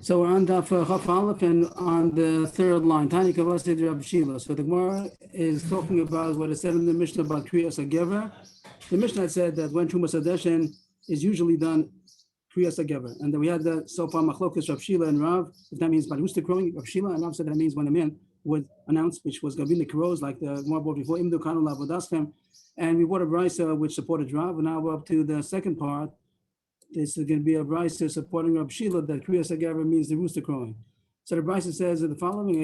So we're on Daf Chaf Aleph and on the third line, Tani Kavasei Rabbi Shila. So the Gemara is talking about what it said in the Mishnah about Kriyas HaGever. The Mishnah said that when Trumas Hadeshen is usually done Kriyas HaGever. And then we had the so far Machlokas Rav Shila and Rav, if that means by who's the crowing, Rav Shila, and Rav said that means when a man would announce, which was Gavin the Karos, like the Gemara brought before, Imdu Kanu Lavodaschem. And we brought a Brisa which supported Rav, and now we're up to the second part. This is going to be a Brisa supporting Rav Shila that Kriyas HaGever means the rooster crowing. So the Brisa says the following: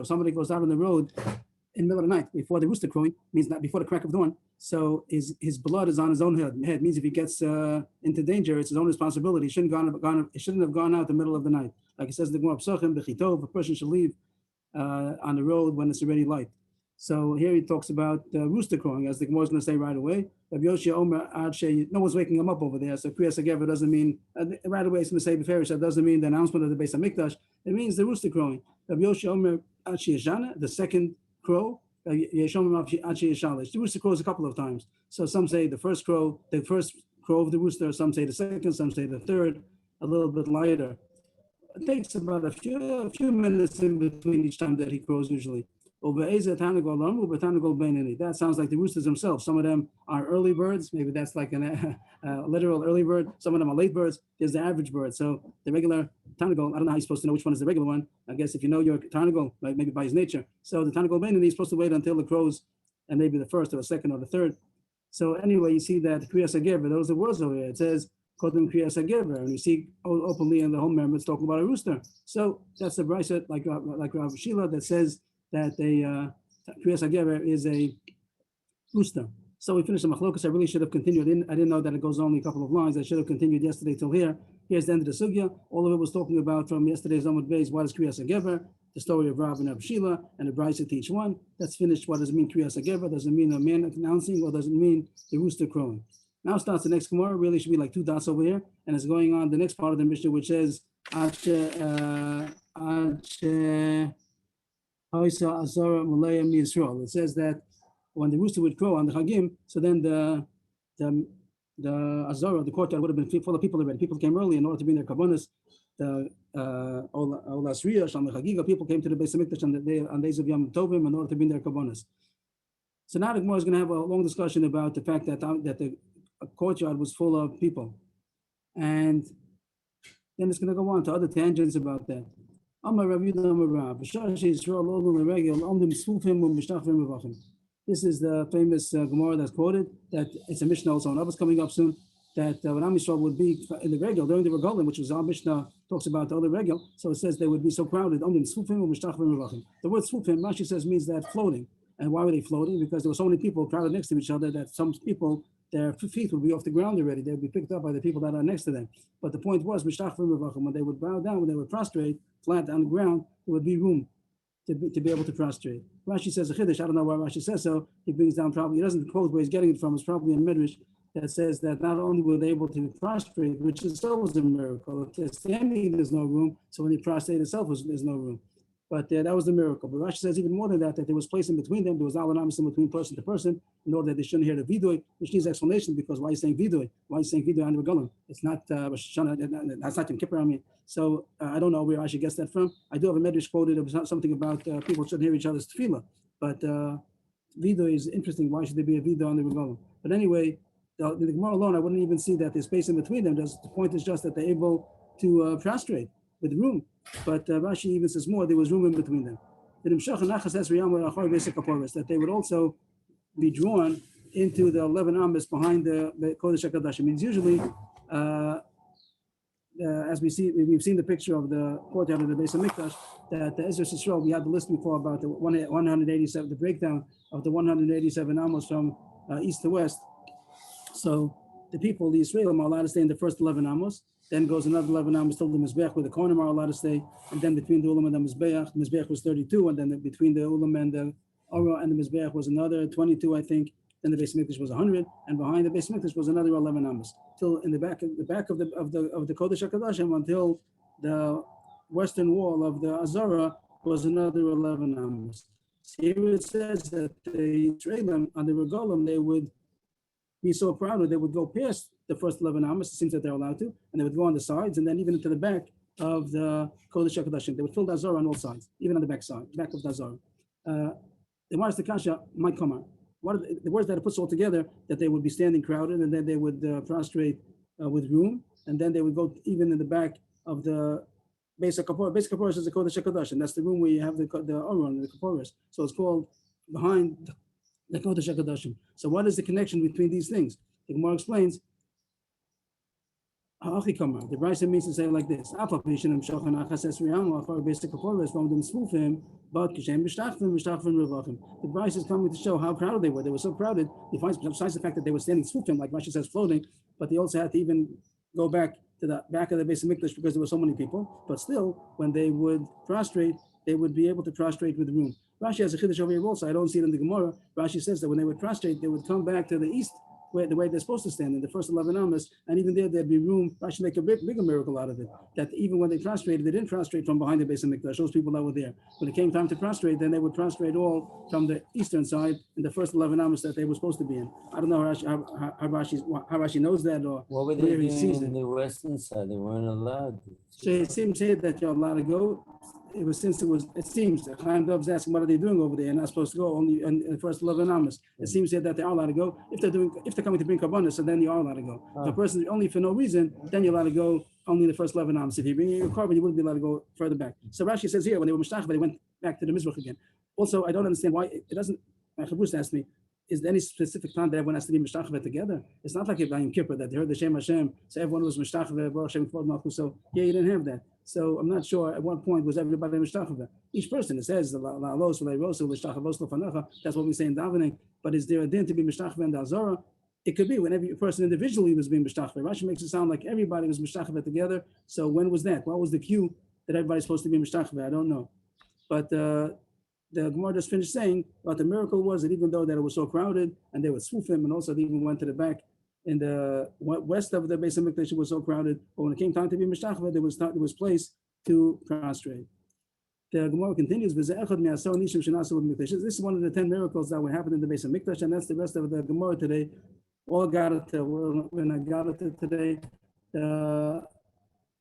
somebody goes out on the road in the middle of the night before the rooster crowing, means not before the crack of dawn. So his blood is on his own head. Means if he gets into danger, it's his own responsibility. He shouldn't have gone out the middle of the night. Like it says in the Gemara Psachim, Bechitov, a person should leave on the road when it's already light. So here he talks about rooster crowing, as the Gemara is going to say right away. No one's waking him up over there. So Kriyas HaGever doesn't mean right away. It's going to say beferish. That doesn't mean the announcement of the Beis Hamikdash. It means the rooster crowing. The second crow. The rooster crows a couple of times. So some say the first crow of the rooster. Some say the second. Some say the third. A little bit lighter. It takes about a few minutes in between each time that he crows usually. That sounds like the roosters themselves. Some of them are early birds. Maybe that's like a literal early bird. Some of them are late birds. There's the average bird. So the regular Tanagol, I don't know how you're supposed to know which one is the regular one. I guess if you know your Tanagol, maybe by his nature. So the Tanagol Benini is supposed to wait until the crows, and maybe the first or the second or the third. So anyway, you see that Kriyas HaGever, those are the words over here. It says, Kodim Kriyas HaGever, and you see openly in the home members talking about a rooster. So that's the Brisa, like Rav Shila, that says that Kriyas HaGever is a rooster. So we finished the Machlokas. I really should have continued. I didn't know that it goes only a couple of lines. I should have continued yesterday till here. Here's the end of the Sugya. All of it was talking about from yesterday's Amud Beis, what is Kriyas HaGever, the story of Rav and Rav Shila, and the Brisa to each one. That's finished. What does it mean Kriyas HaGever? Does it mean a man announcing, or does it mean the rooster crowing? Now starts the next Gemara. Really should be like two dots over here. And it's going on the next part of the Mishnah, which says, it says that when the rooster would crow on the Chagim, so then the Azara, the courtyard, would have been full of people already. People came early in order to bring their kabbanas. The Olasriya, Sham Chagiga, people came to the Beis Hamikdash on days of Yom Tovim in order to bring their kabbanas. So now the Gemara is going to have a long discussion about the fact that the courtyard was full of people, and then it's going to go on to other tangents about that. This is the famous Gemara that's quoted, that it's a Mishnah also, and others coming up soon, that when Am Yisrael would be in the regel, during the regalim, which was our Mishnah talks about the other regel, so it says they would be so crowded. The word tzfufim, Rashi says, means that floating. And why were they floating? Because there were so many people crowded next to each other that some people, their feet would be off the ground already. They would be picked up by the people that are next to them. But the point was, when they would bow down, when they would prostrate flat on the ground, there would be room to be able to prostrate. Rashi says a chiddush. I don't know why Rashi says so. He brings down probably, he doesn't quote where he's getting it from. It's probably a midrash that says that not only were they able to prostrate, which is always a miracle. If they're standing, there's no room. So when they prostrate itself, there's no room. But that was the miracle. But Rashi says even more than that there was place in between them. There was alanamis in between person to person in order that they shouldn't hear the vidui, which needs explanation, because why are you saying vidui? Why are you saying vidui on the regalim? It's not Rosh Hashanah, that's not Yom Kippur, I mean. So I don't know where Rashi gets that from. I do have a medrash quoted of something about people shouldn't hear each other's tefillah. But vidui is interesting. Why should there be a vidui on the regalim? But anyway, the Gemara alone, I wouldn't even see that there's space in between them. The point is just that they're able to prostrate with room. But Rashi even says more, there was room in between them. That they would also be drawn into the 11 amas behind the Kodesh HaKadosh. It means usually, as we've seen the picture of the courtyard of the Beis Hamikdash, that the Ezra Yisrael, we had the list before about the 187, the breakdown of the 187 amos from east to west. So the people, the Israelim, are allowed to stay in the first 11 amos. Then goes another 11 amos till the Mizbeach, where the Kohanim are allowed to stay. And then between the Ulam and the Mizbeach was 32. And then between the Ulam and the Ora and the Mizbeach was another 22, I think. Then the Beis Hamikdash was 100. And behind the Beis Hamikdash was another 11 amos. Till in the back of the Kodesh HaKadoshim, until the western wall of the Azara was another 11 amos. So here it says that the Israelim on the Regalim, they would be so crowded, they would go past the first 11 amos. It seems that they're allowed to, and they would go on the sides, and then even into the back of the Kodesh HaKodashim. They would fill the Azor on all sides, even on the back side, back of the Azor. The Mars Kasha might come out. What are the words that it puts all together, that they would be standing crowded, and then they would prostrate with room, and then they would go even in the back of the basic Kapor. Basic Kapor is the Kodesh HaKadosh, and that's the room where you have the Aron, the Kaporis. So it's called behind the Kodesh HaKadoshim. So what is the connection between these things? The Gemara explains. The Brisa means to say like this: but the Brisa is coming to show how crowded they were. They were so crowded. Besides the fact that they were standing smufim, like Rashi says, floating, but they also had to even go back to the back of the Beis Hamikdash because there were so many people. But still, when they would prostrate, they would be able to prostrate with room. Rashi has a chiddush over here also. I don't see it in the Gemara. Rashi says that when they would prostrate, they would come back to the east, the way they're supposed to stand in the first 11 amas, and even there'd be room. Rashi make a bigger miracle out of it. That even when they prostrated, they didn't prostrate from behind the Beis Hamikdash. Those people that were there, when it came time to prostrate, then they would prostrate all from the eastern side in the first 11 amas that they were supposed to be in. I don't know how Rashi knows that, or what were they doing in the western side? They weren't allowed. So it seems here that you're allowed to go. It seems that Chaim Dov's asking what are they doing over there? You're not supposed to go only in the first 11 amas. It seems here that they are allowed to go. If they're coming to bring karbanos, so then you are allowed to go. If a person only for no reason, then you're allowed to go only in the first 11 amas. If you bring your carbon, you wouldn't be allowed to go further back. So Rashi says here when they were mishtach, they went back to the Mizrach again. Also, I don't understand why it doesn't. My Chabus asked me, is there any specific time that everyone has to be mishtachve together? It's not like Yom Kippur that they heard the Shem Hashem, so everyone was mishtachve, Baruch Hashem Kvod Malchus. So yeah, you didn't have that. So I'm not sure at what point was everybody mishtachve. Each person, it says la'alos v'leirosu l'shtachavos l'fanacha. That's what we say in davening. But is there a din to be mishtachve in the Azora? It could be when every person individually was being mishtachve. Rashi makes it sound like everybody was mishtachve together. So when was that? What was the cue that everybody's supposed to be mishtachve? I don't know. But the Gemara just finished saying what the miracle was that even though that it was so crowded and they were swoofing, and also they even went to the back in the west of the Beis Hamikdash, it was so crowded. But when it came time to be mishtachve, there was place to prostrate. The Gemara continues. This is one of the 10 miracles that would happen in the Beis Hamikdash, and that's the rest of the Gemara today. All got it. When I got it today.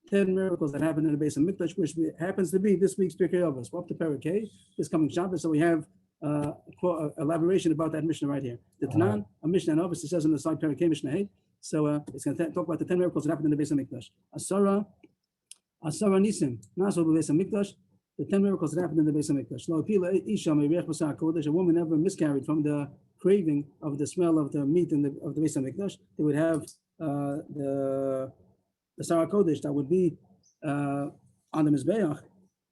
10 miracles that happened in the Beis Hamikdash, which happens to be this week's Pirkei Avos. We're up to Parakeh, this coming Shabbos, so we have elaboration about that Mishnah right here. The Tanan, a Mishnah and Avos, it says on the side Parakeh Mishnah 8. So it's going to talk about the 10 miracles that happened in the Beis Hamikdash. Asara Nisim, Naso Beis Hamikdash, the 10 miracles that happened in the Beis Hamikdash. A woman never miscarried from the craving of the smell of the meat of the Beis Hamikdash. They would have the Sarah Kodesh that would be on the Mizbeach,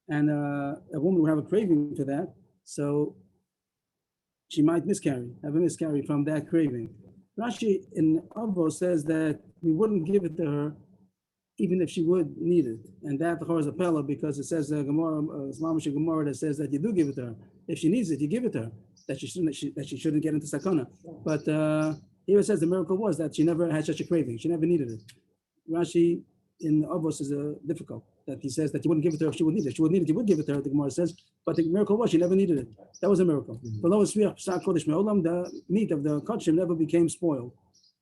and a woman would have a craving for that, so she might have a miscarry from that craving. Rashi in Avos says that we wouldn't give it to her even if she would need it, and that is a pella because it says Gemara, Gemara that says that you do give it to her. If she needs it, you give it to her. That she shouldn't get into sakana. But here it says the miracle was that she never had such a craving. She never needed it. Rashi in Avos is difficult, that he says that you wouldn't give it to her if she would need it. She would need it, you would give it to her, the Gemara says, but the miracle was she never needed it. That was a miracle. The meat of the kodshim never became spoiled.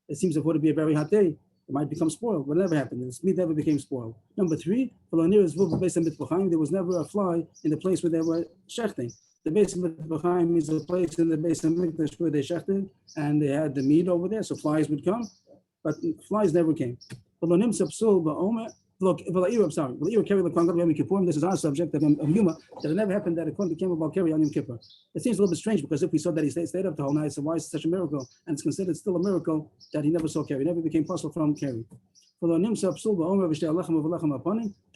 It seems it would be a very hot day, it might become spoiled. Whatever happened, this meat never became spoiled. Number 3, there was never a fly in the place where they were shechting. The Beis Hamikdash is a place in the Beis Hamikdash where they shechted, and they had the meat over there, so flies would come, but flies never came. This is our subject of Yuma, that it never happened that a Kohen became a Balkari on Yom Kippur. It seems a little bit strange because if we saw that he stayed up the whole night, so why is it such a miracle? And it's considered still a miracle that he never saw Keri, never became possible from Keri. The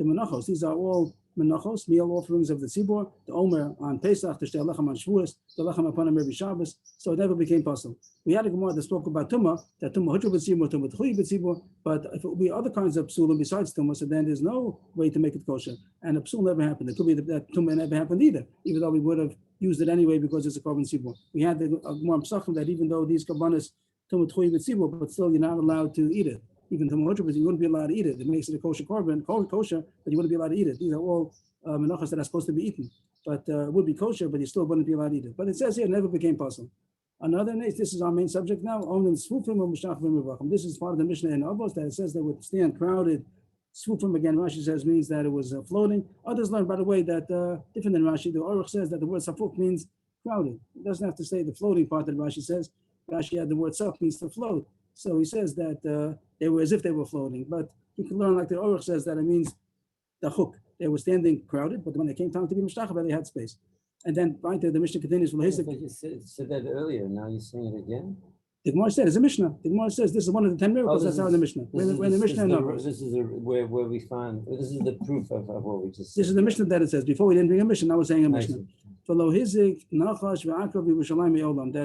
menachos, these are all menachos, meal offerings of the tzibor, the omer on Pesach, the shtei lechem on Shavuos, the lechem upon every Shabbos, so it never became possible. We had a Gemara that spoke about tumah, that tumah hutru b'tzibor, tumah tchui b'tzibor, but if it would be other kinds of psulim besides tumah, so then there's no way to make it kosher, and a psul never happened. It could be that tumah never happened either, even though we would have used it anyway because it's a korban tzibor. We had the Gemara Pesachim that even though these karbanos tumah tchui b'tzibor, but still you're not allowed to eat it. Even to Mohotra, you wouldn't be allowed to eat it. It makes it a kosher korban, kosher, but you wouldn't be allowed to eat it. These are all menachos that are supposed to be eaten, but it would be kosher, but you still wouldn't be allowed to eat it. But it says here, it never became possible. Another nation, this is our main subject now. Only Svufim or Mishachvim Revachim. This is part of the Mishnah in Avos that it says they would stand crowded. Svufim, again, Rashi says means that it was floating. Others learn, by the way, that different than Rashi. The Aruch says that the word Safuk means crowded. It doesn't have to say the floating part that Rashi says. Rashi had the word Saf means to float. So he says that they were as if they were floating. But you can learn like the Aruch says that it means the hook. They were standing crowded, but when they came time to be Mishtachah, they had space. And then right there, the Mishnah continues. I thought you said that earlier. Now you're saying it again. The Gemara said it's a Mishnah. The Gemara says this is one of the 10 miracles that's out in the Mishnah. When the Mishnah this is where we find this is the proof of what we just said. This is the Mishnah that it says. Before we didn't bring a Mishnah, now we're saying a Mishnah. That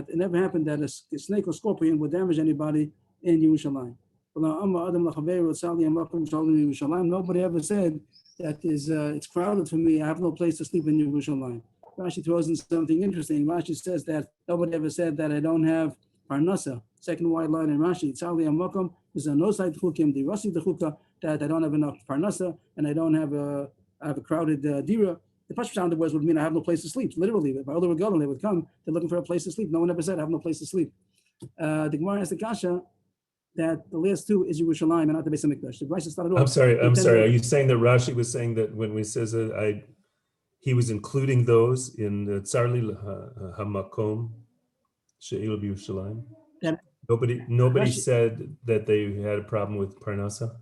it never happened that a snake or scorpion would damage anybody in Yerushalayim. Nobody ever said that it's crowded for me. I have no place to sleep in Yerushalayim. Rashi throws in something interesting. Rashi says that nobody ever said that I don't have parnasa. Second wide line in Rashi. Tzali amakom is a no side chukim the rasi the chukah that I don't have enough parnasa and I don't have a crowded dira. The Pashut sound words would mean I have no place to sleep. Literally, if other regalim they would come, they're looking for a place to sleep. No one ever said I have no place to sleep. The Gemara has the kasha that the last two is Yerushalayim and not the Beis Hamikdash. The Rashi started off. I'm sorry. Are you saying that Rashi was saying that when we says that he was including those in the Tzarli Hamakom She'il B'Yerushalayim? Nobody Rashi said that they had a problem with Parnasa?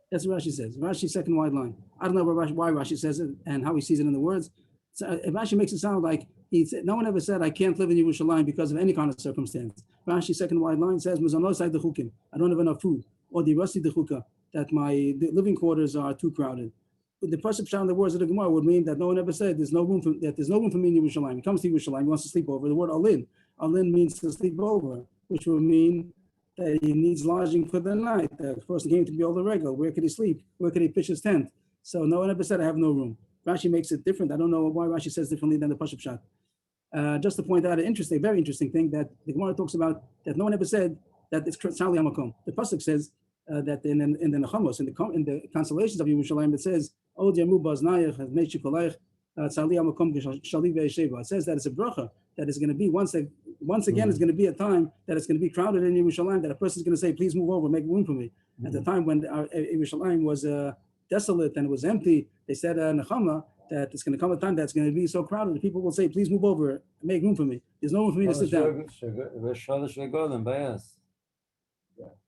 That's what Rashi says. Rashi's second wide line. I don't know why Rashi says it and how he sees it in the words. So Rashi makes it sound like no one ever said I can't live in Yerushalayim because of any kind of circumstance. Rashi's second wide line says Muzanosai the chukim. I don't have enough food. Or the Rasi the chukah, that the living quarters are too crowded. The perception of the words of the Gemara would mean that no one ever said there's no room for me in Yerushalayim. He comes to Yerushalayim, he wants to sleep over. The word alin means to sleep over, which would mean that he needs lodging for the night. The person came to be all the regular. Where could he sleep? Where could he pitch his tent? So no one ever said I have no room. Rashi makes it different. I don't know why Rashi says differently than the Pashup Pshat. Just to point out an very interesting thing that the Gemara talks about that no one ever said that it's Tzali Hamakom. The pasuk says that in the Nechamos, in the consolations of Yerushalayim, it says Od Yamu Baznayach Neish Kolayach Tzali Hamakom Shali Ve'Sheva. It says that it's a bracha that is going to be once again. It's going to be a time that it's going to be crowded in Yerushalayim. That a person is going to say, "Please move over, make room for me." At the time when Yerushalayim was desolate and it was empty, they said Nechama that it's going to come a time that's going to be so crowded that people will say, "Please move over, make room for me. There's no room for me to sit down."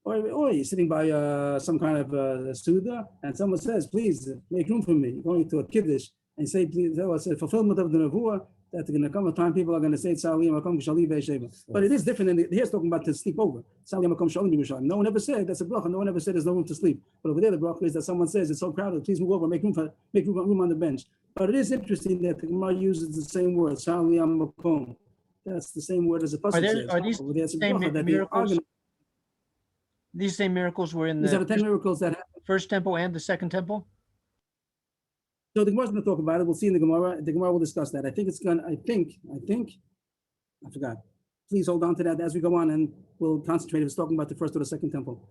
Or you're sitting by some kind of Suda, and someone says, "Please make room for me." You're going to a kiddush and say, "Please," it's a fulfillment of the nevuah that going to come a time people are going to say Tzali Makom Shali Ve'Sheva. But it is different. Here's talking about to sleep over. Tzali Makom Shali Yerushalayim. No one ever said that's a bracha. No one ever said there's no room to sleep. But over there, the bracha is that someone says it's so crowded. Please move over. Make room on the bench. But it is interesting that the Gemara uses the same word. Tzali Makom. That's the same word as the pasuk says. Are these same miracles? These same miracles were in the 10 miracles that happened. First temple and the second temple? So the Gemara is going to talk about it. We'll see in the Gemara. The Gemara will discuss that. I forgot. Please hold on to that as we go on, and we'll concentrate if it's talking about the first or the second temple.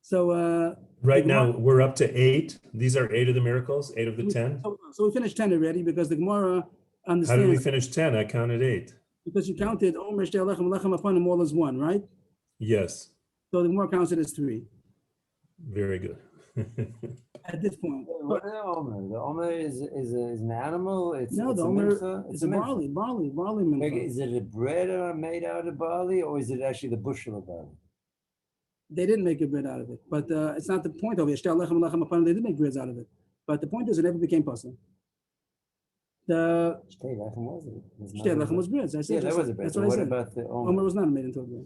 So right now we're up to 8. These are 8 of the miracles, 8 of the 10. So we finished 10 already because the Gemara understands. How did we finish 10? I counted 8. Because you counted Omer Shtei Lechem Lechem upon them all as 1, right? Yes. So the Gemara counts it as 3. Very good. At this point. What is the Omer? The Omer is an animal? The Omer is a barley mincha. Is it a bread made out of barley, or is it actually the bushel of barley? They didn't make a bread out of it, but it's not the point of it. They did make breads out of it. But the point is it never became possible. The Shtei Lechem was it? Shtei Lechem was bread. I said that was a bread. That's what I said. About the Omer was not made into a bread.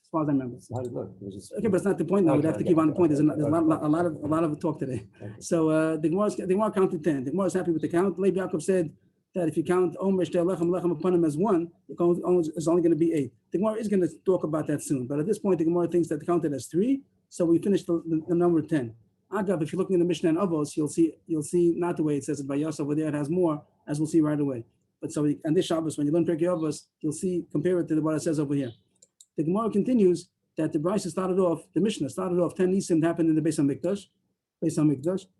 As far as I remember. How did it look? Okay, but it's not the point now. We'd have to keep on the point. There's a lot of talk today. Okay. So the Gemara counted 10. The Gemara is happy with the count. Leib Yaakov said that if you count Omer Shtei Lechem Lechem upon him as 1, it's only going to be 8. The Gemara is going to talk about that soon. But at this point, the Gemara thinks that counted as 3. So we finished the number 10. Agav, if you're looking in the Mishnah and Avos, you'll see not the way it says it by Yos over there. It has more, as we'll see right away. But so on this Shabbos, when you learn Pirkei Avos, you'll see, compare it to what it says over here. The Gemara continues that the Mishnah started off 10 nisim happened in the Beis Hamikdash,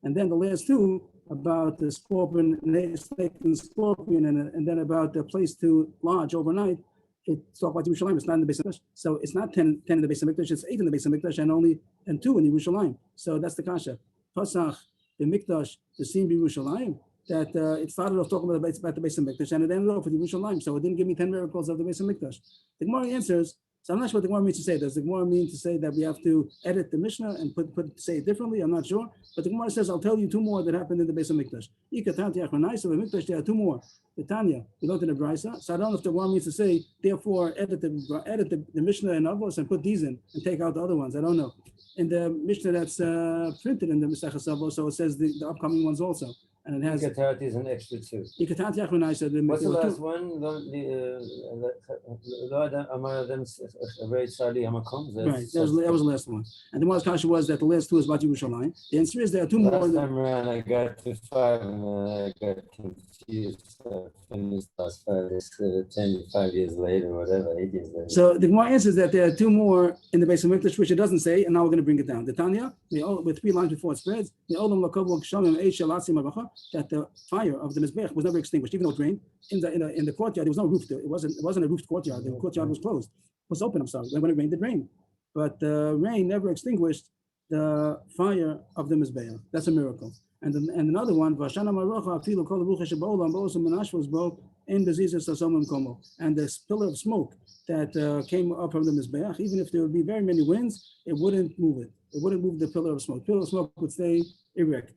and then the last 2 about the scorpion, snake and scorpion, and then about the place to lodge overnight. it's talking about Yerushalayim. It's not in the Beis Hamikdash. So it's not 10 in the Beis Hamikdash. It's 8 in the Beis Hamikdash and 2 in Yerushalayim. So that's the kasha. Pasach, the Mikdash, the scene Yerushalayim. That it started off talking about the Beis Hamikdash and it ended off with Yerushalayim. So it didn't give me 10 miracles of the Beis Hamikdash. The Gemara answers. So I'm not sure what the Gemara means to say. Does the Gemara mean to say that we have to edit the Mishnah and say it differently? I'm not sure. But the Gemara says, I'll tell you 2 more that happened in the Beis Hamikdash. So the Mikdash, there are 2 more. The Tanya, we looked at the Brisa. So I don't know if the Gemara means to say, therefore, edit the Mishnah and Avos and put these in and take out the other ones. I don't know. In the Mishnah that's printed in the Maseches Avos, so it says the upcoming ones also. And it has Ikatat is an extra 2. Ikatat Yachronai said What's the last one? Right, that was the last one. And the Gemara's kasha was that the last 2 is about Yerushalayim. The answer is there are 2 more. Last time around I got to 5 and I got confused. Finished last 5, 5 years later, whatever, 8 years later. So the Gemara answers that there are 2 more in the Beis Hamikdash, which it doesn't say, and now we're going to bring it down. The Tanya, with 3 lines before it spreads, that the fire of the Mizbeach was never extinguished, even though it rained. In the courtyard, there was no roof. It wasn't a roofed courtyard. The courtyard was closed. It was open, I'm sorry. When it rained, it rained. But the rain never extinguished the fire of the Mizbeach. That's a miracle. And another one, Vashana Marocha, Afilu Kol Rucha Shabolam, Bosom Manash was broke in Bezizas Sasomim Komo. And this pillar of smoke that came up from the Mizbeach, even if there would be very many winds, it wouldn't move it. It wouldn't move the pillar of smoke. The pillar of smoke would stay erect.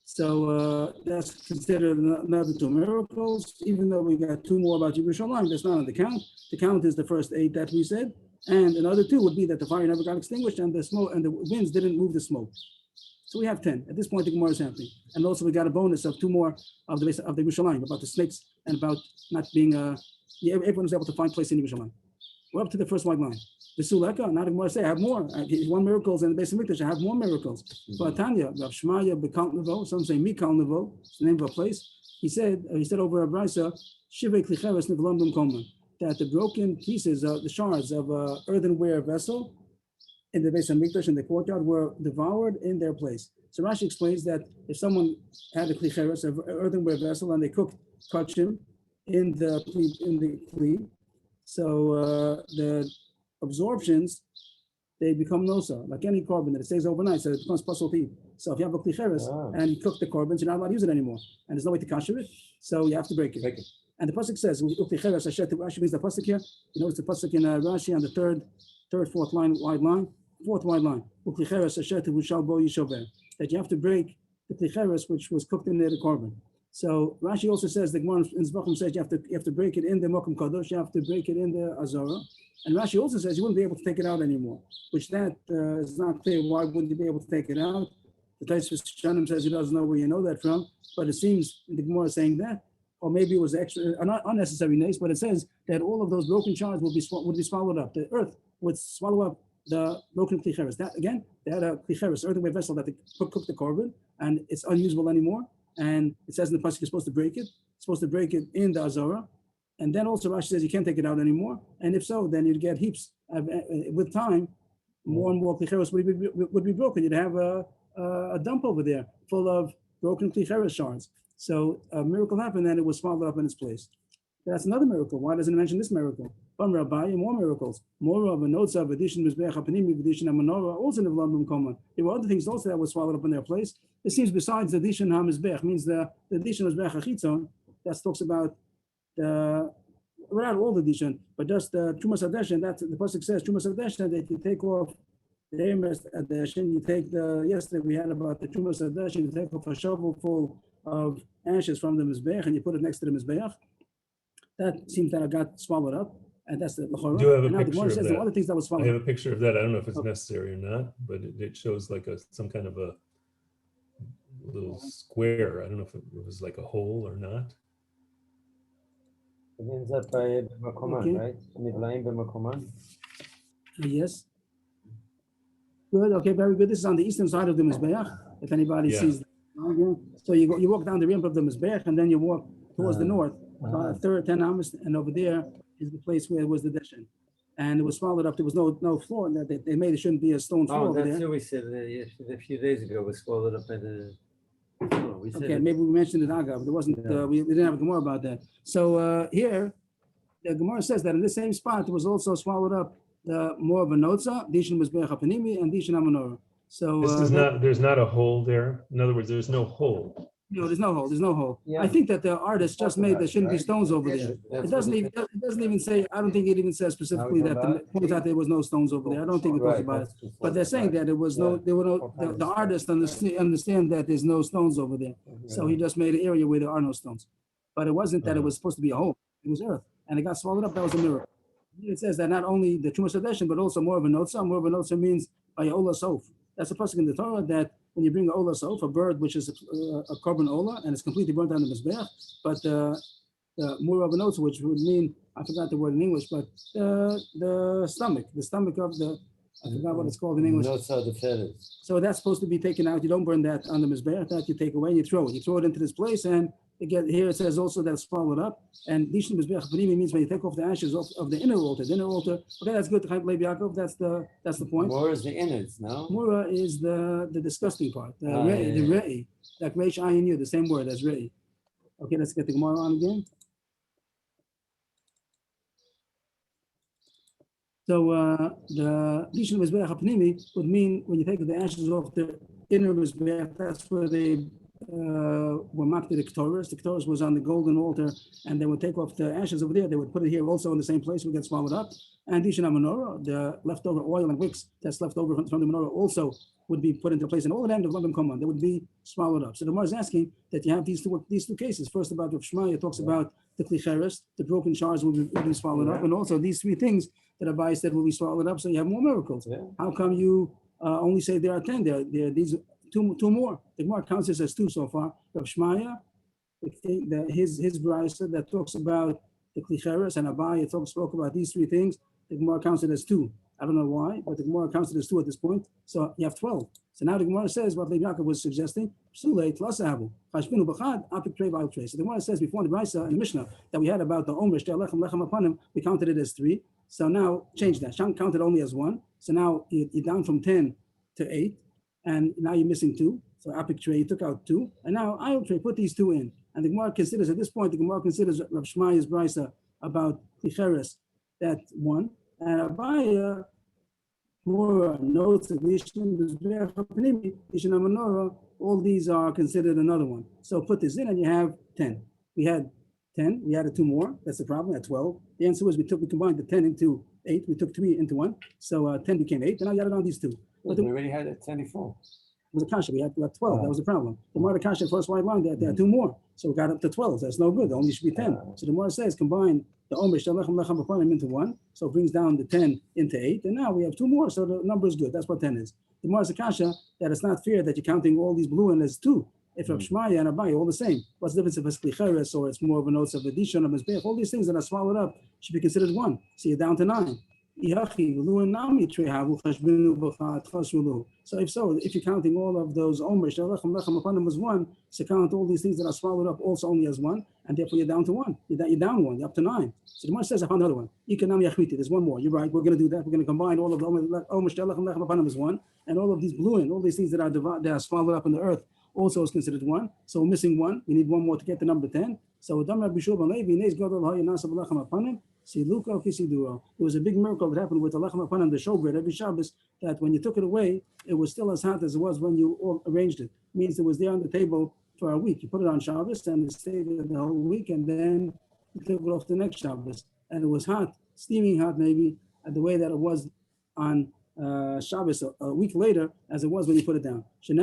So that's considered another 2 miracles, even though we got 2 more about Yerushalayim. That's not on the count. The count is the first 8 that we said. And another 2 would be that the fire never got extinguished and the smoke and the winds didn't move the smoke. So we have 10. At this point, the Gemara is happy. And also we got a bonus of 2 more of the Yerushalayim, about the snakes and about not being, everyone was able to find place in Yerushalayim. We're up to the first white line. The Suleka, not a Gemara say, I have more. 1 miracles in the Beis Hamikdash, I have more miracles. But Tanya, Rav Shmaya Bekal Nevo, some say Mikal Nevo, it's the name of a place. He said over a Brisa, Shivei Klicheres Nevlam Bim Koman, that the broken pieces, the shards of an earthenware vessel in the Beis Hamikdash in the courtyard were devoured in their place. So Rashi explains that if someone had a Klicheres, an earthenware vessel, and they cooked kachim in the kli, so the absorptions, they become nosa, like any carbon that it stays overnight, so it becomes puzzle to eat. So if you have a klicheres and you cook the carbons, you're not allowed to use it anymore, and there's no way to kasher it, so you have to break it. And the pasuk says, Rashi means the pasuk here. You notice the pasuk in Rashi on the third, fourth line, fourth wide line. That you have to break the klicheres which was cooked in the carbon. So Rashi also says the Gemara in Zvachim says you have to break it in the Mokum Kadosh, you have to break it in the Azara. And Rashi also says you wouldn't be able to take it out anymore, which that is not clear. Why wouldn't you be able to take it out? The Taisvus Shanim says he doesn't know where you know that from, but it seems the Gemara is saying that, or maybe it was extra, not unnecessary nace, but it says that all of those broken shards would be swallowed up. The earth would swallow up the broken klicheres. That again, they had a klicheres, earthenware vessel that they cooked the carbon, and it's unusable anymore. And it says in the pasuk you're supposed to break it. It's supposed to break it in the Azara. And then also Rashi says you can't take it out anymore. And if so, then you'd get heaps. With time, more and more klicheres would be broken. You'd have a dump over there full of broken klicheres shards. So a miracle happened and it was swallowed up in its place. That's another miracle. Why doesn't it mention this miracle? More miracles. More of a notes of addition, Mizbeach HaPanim, addition, Menorah, also in the Vlam Koman. There were other things also that were swallowed up in their place. It seems besides the addition HaMizbeach, means the addition of Mizbeach HaChitzon, that talks about without all the addition, but just the Trumas Hadeshin, that the pasuk says Trumas Hadeshin, that you take off the Emes Hadeshin, you take yesterday we had about the Trumas Hadeshin, you take off a shovel full of ashes from the Mizbeach and you put it next to the Mizbeach. That seems that it got swallowed up. And that's the Lachora. Do have a and picture the of says that. there are other things that was I swallowed have up. a picture of that. I don't know if it's necessary or not, but it shows like some kind of a little square. I don't know if it was like a hole or not. It ends up by B'makoman, Okay. right? Nivlaim B'makoman. Yes. Good. Okay. Very good. This is on the eastern side of the Mizbeach. If anybody Yeah. sees. So you walk down the rim of the Mizbeach and then you walk towards the north, third 10 amos, and over there is the place where was the Deshin. And it was swallowed up. There was no floor. They made it shouldn't be a stone floor Oh, over that's there. what we said a few days ago. It was swallowed up by the. We said Okay, it. maybe we mentioned it Agav. There wasn't. Yeah. We didn't have a Gemara about that. So here, the Gemara says that in the same spot it was also swallowed up the more of a notza, Dishin Mizbeach HaPanimi, and Dishin HaMenorah. So This is not, there's not a hole there. In other words, there's no hole. no, there's no hole. There's no hole. Yeah. I think that the artist just made there shouldn't be Right. stones over there. It doesn't even say. I don't think it even says specifically that points out there was no stones over there. I don't think it talks Right, about it. that's before But they're the saying fact. that it was no. There were no. The artist understand that there's no stones over there. So he just made an area where there are no stones. But it wasn't that it was supposed to be a hole. It was earth, and it got swallowed up. That was a miracle. It says that not only the Trumas Hadeshin, but also more of a notza. More of a notza means by Ola Sof. That's a pasuk in the Torah that when you bring a Ola Sof, a bird which is a carbon Ola, and it's completely burnt down the Mizbeach, but the more of a notza, which would mean, I forgot the word in English, but the stomach of the, I forgot what it's called in English. Notes are the feathers. So that's supposed to be taken out. You don't burn that on the Mizbeach, that you take away and you throw it. You throw it into this place, and again, here it says also that it's swallowed up. And Dishin Mizbeach HaPanimi means when you take off the ashes of the inner altar. The inner altar, okay, that's good. Chaim Levi Yaakov, that's the point. More is the innards, no? Mura is the disgusting part. The Oh, re'i, yeah, the yeah. re'i, like Reish Ayin Yud, the same word as re'i. Okay, let's get the Gemara on again. So the Dishin Mizbeach HaPanimi would mean when you take the ashes off the inner Mizbeach, that's where they were marked the Ketores. The Ketores was on the golden altar, and they would take off the ashes over there. They would put it here also in the same place, would get swallowed up. And Dishin HaMenorah, the leftover oil and wicks that's left over from the menorah also would be put into place. And all of them, the Rambam come on, they would be swallowed up. So the Gemara is asking that you have these two cases. First about Rav Shmaya talks about the klicheres, the broken shards will be swallowed up, and also these three things that Abai said will be swallowed up. So you have more miracles. Yeah. How come you only say there are 10? There are these two more. The Gemara counts this as 2 so far. Rav Shmaya, his brisa that talks about the klicheres, and Abai spoke about these three things. The Gemara counts it as 2. I don't know why, but the Gemara counts it as 2 at this point. So you have 12. So now the Gemara says what Levi Yaakov was suggesting. So the Gemara says before the brisa in the Mishnah that we had about the Omer Lechem Apanim, we counted it as 3. So now change that. Sham counted only as 1. So now you're down from 10 to 8, and now you're missing 2. So Apik Trey, you took out 2, and now Ayil Trey, put these 2 in. And the Gemara considers, at this point, the Gemara considers Rav Shmaya's brisa about Ticheres, that 1, and Abaya more notes of Dishin Mizbeach HaPanimi, Dishin HaMenorah, all these are considered another one. So put this in and you have 10. We had 10, we added 2 more, that's the problem, at 12. The answer was we combined the 10 into 8, we took 3 into 1, so 10 became 8, and now you added on these 2. But We already had it 24. It was a kasha, we had 12, that was the problem. The Gemara kasha, first white line, there are 2 more, so we got up to 12, that's no good, there only should be 10. So the Gemara says combine the Omer Lechem Apanim into 1, so it brings down the 10 into 8, and now we have 2 more, so the number is good, that's what 10 is. The Gemara is a kasha that it's not fair that you're counting all these blue in as 2. If Rav Shmaya and Abai are all the same, what's the difference if it's klicheres or it's more of a notes of addition of Mizbeach? All these things that are swallowed up should be considered 1. So you're down to 9. So if you're counting all of those Omer Lechem Apanim as 1, so count all these things that are swallowed up also only as 1, and therefore you're down to 1. You're down 1. You're up to 9. So the Gemara says I found another one. There's 1 more. You're right. We're going to do that. We're going to combine all of the Omer Lechem Apanim as 1, and all of these blue all these things that are swallowed up in the earth also is considered 1. So we're missing 1. We need 1 more to get the number 10. So there was a big miracle that happened with the Lechem Apanim, the showbread, every Shabbos, that when you took it away, it was still as hot as it was when you all arranged it. It means it was there on the table for a week. You put it on Shabbos and it stayed there the whole week, and then you took it off the next Shabbos. And it was hot, steaming hot maybe, the way that it was on Shabbos a week later as it was when you put it down. This is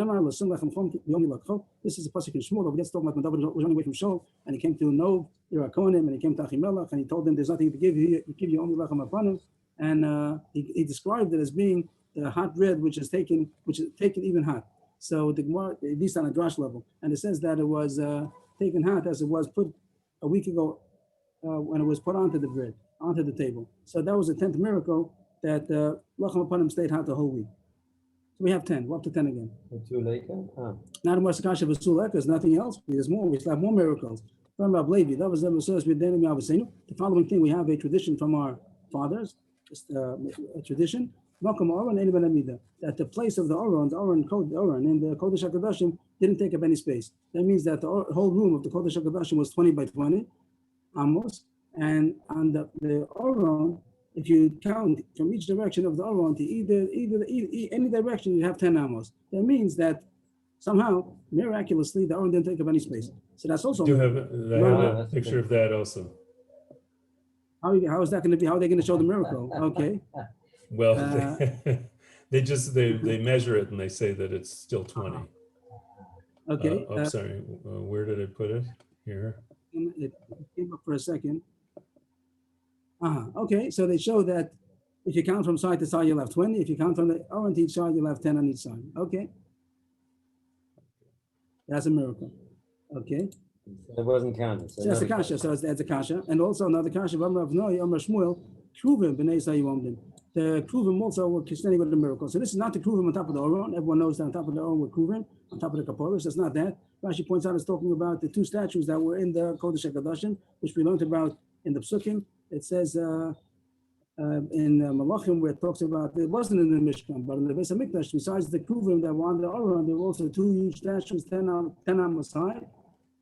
a pasuk in Shmuel. Over there, talking about when David was running away from Shaul, and he came to Nov, Yerakonim, and he came to Achimelech, and he told them there's nothing to give you. Give you only lechem apanim, and he described it as being the hot bread which is taken even hot. So the Gemara, at least on a drash level, and it says that it was taken hot as it was put a week ago when it was put onto the bread, onto the table. So that was the 10th miracle that lechem apanim stayed hot the whole week. So we have 10. We're up to 10 again. Now the Marsakasha of Sulek is nothing else. There's more. We still have more miracles. From Rabbi Levi, the following thing, we have a tradition from our fathers, a tradition, that the place of the Oron in the Kodesh HaKadoshim didn't take up any space. That means that the whole room of the Kodesh HaKadoshim was 20 by 20, amos, And on the Aron, if you count from each direction of the Aron to any direction, you have 10 amos. That means that somehow, miraculously, the Aron didn't take up any space. So that's also I have a picture of that also. how is that going to be? How are they going to show the miracle? Okay. Well, they measure it and they say that it's still 20. Okay. Sorry. Where did I put it? Here. It came up for a second. Okay, so they show that if you count from side to side, you'll have 20. If you count from the Aron to each side, you'll have 10 on each side. Okay. That's a miracle. Okay. It wasn't counted. So that's a kasha. So that's a kasha. And also another kasha. The Kruvim also were standing with the miracle. So this is not the Kruvim on top of the Aron. Everyone knows that on top of the Aron were Kruvim, on top of the Kaporos. That's not that. Rashi points out it's talking about the two statues that were in the Kodesh HaKadoshim, which we learned about in the Psukim. It says in Malachim where it talks about, it wasn't in the Mishkan, but in the Beis HaMikdash, besides the Kruvim that were on the Aron, there were also two huge statues, 10 amos high,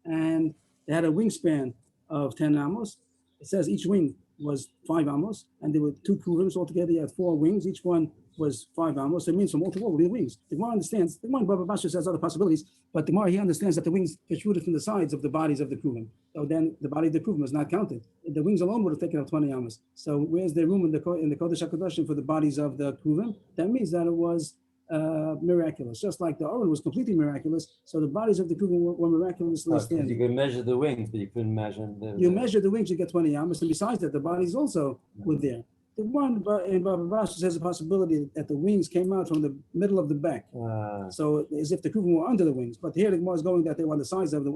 and they had a wingspan of 10 amos. It says each wing was 5 amos, and there were two Kruvim altogether. You had 4 wings, each one was 5 amos. So it means from all to all, the wings. The Gemara understands, the one Baba Basha says other possibilities, but the Gemara he understands that the wings protruded from the sides of the bodies of the Kruvim. So then the body of the Kruvim was not counted. The wings alone would have taken up 20 amos. So where's the room in the Kodesh HaKadoshim for the bodies of the Kruvim? That means that it was miraculous. Just like the Aron was completely miraculous, so the bodies of the Kruvim were miraculously standing. You could measure the wings, but you couldn't measure You measure the wings, you get 20 amos, and besides that, the bodies also were there. The one in Baba Basha says a possibility that the wings came out from the middle of the back. So as if the Kruvim were under the wings. But here the Gemara is going that they were on the sides of the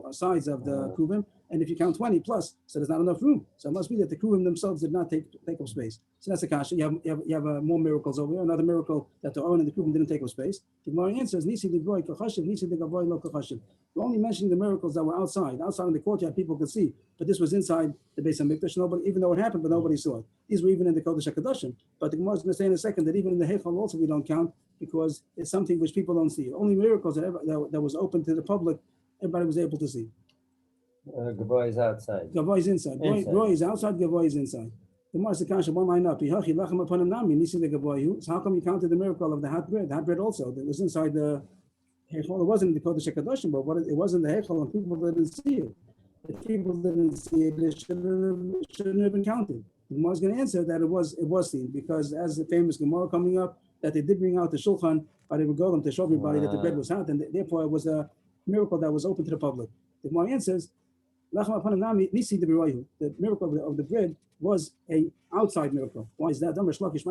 Kruvim. And if you count 20 plus, so there's not enough room. So it must be that the Kruvim themselves did not take up space. So that's the kasha. You have more miracles over here. Another miracle that the Aron and the Kruvim didn't take up space. The Gemara answers, Nisi the Goy kachashiv, Nisi the Gavoy lo kachashiv. We're only mentioning the miracles that were outside in the courtyard, people could see. But this was inside the Beis HaMikdash. Nobody, even though it happened, but nobody saw it. These were even in the Kodesh HaKadoshim. But the Gemara is going to say in a second that even in the Heichal also we don't count because it's something which people don't see. Only miracles that was open to the public, everybody was able to see. Gavoy is outside. Gavoy is inside. Gavoy is outside. Gavoy is inside. The Gemara is the kasha one line up. So how come you counted the miracle of the hot bread? The hot bread also that was inside the Heichal. It wasn't in the Kodesh HaKadoshim, but it was in the Heichal, and people didn't see it. If people didn't see it, it shouldn't have been counted. The Gemara is going to answer that it was seen because as the famous Gemara coming up, that they did bring out the shulchan by the Regalim to show everybody that the bread was hot, and therefore it was a miracle that was open to the public. The Gemara answers, the miracle of the bread was a outside miracle. Why is that? The Rish Lakish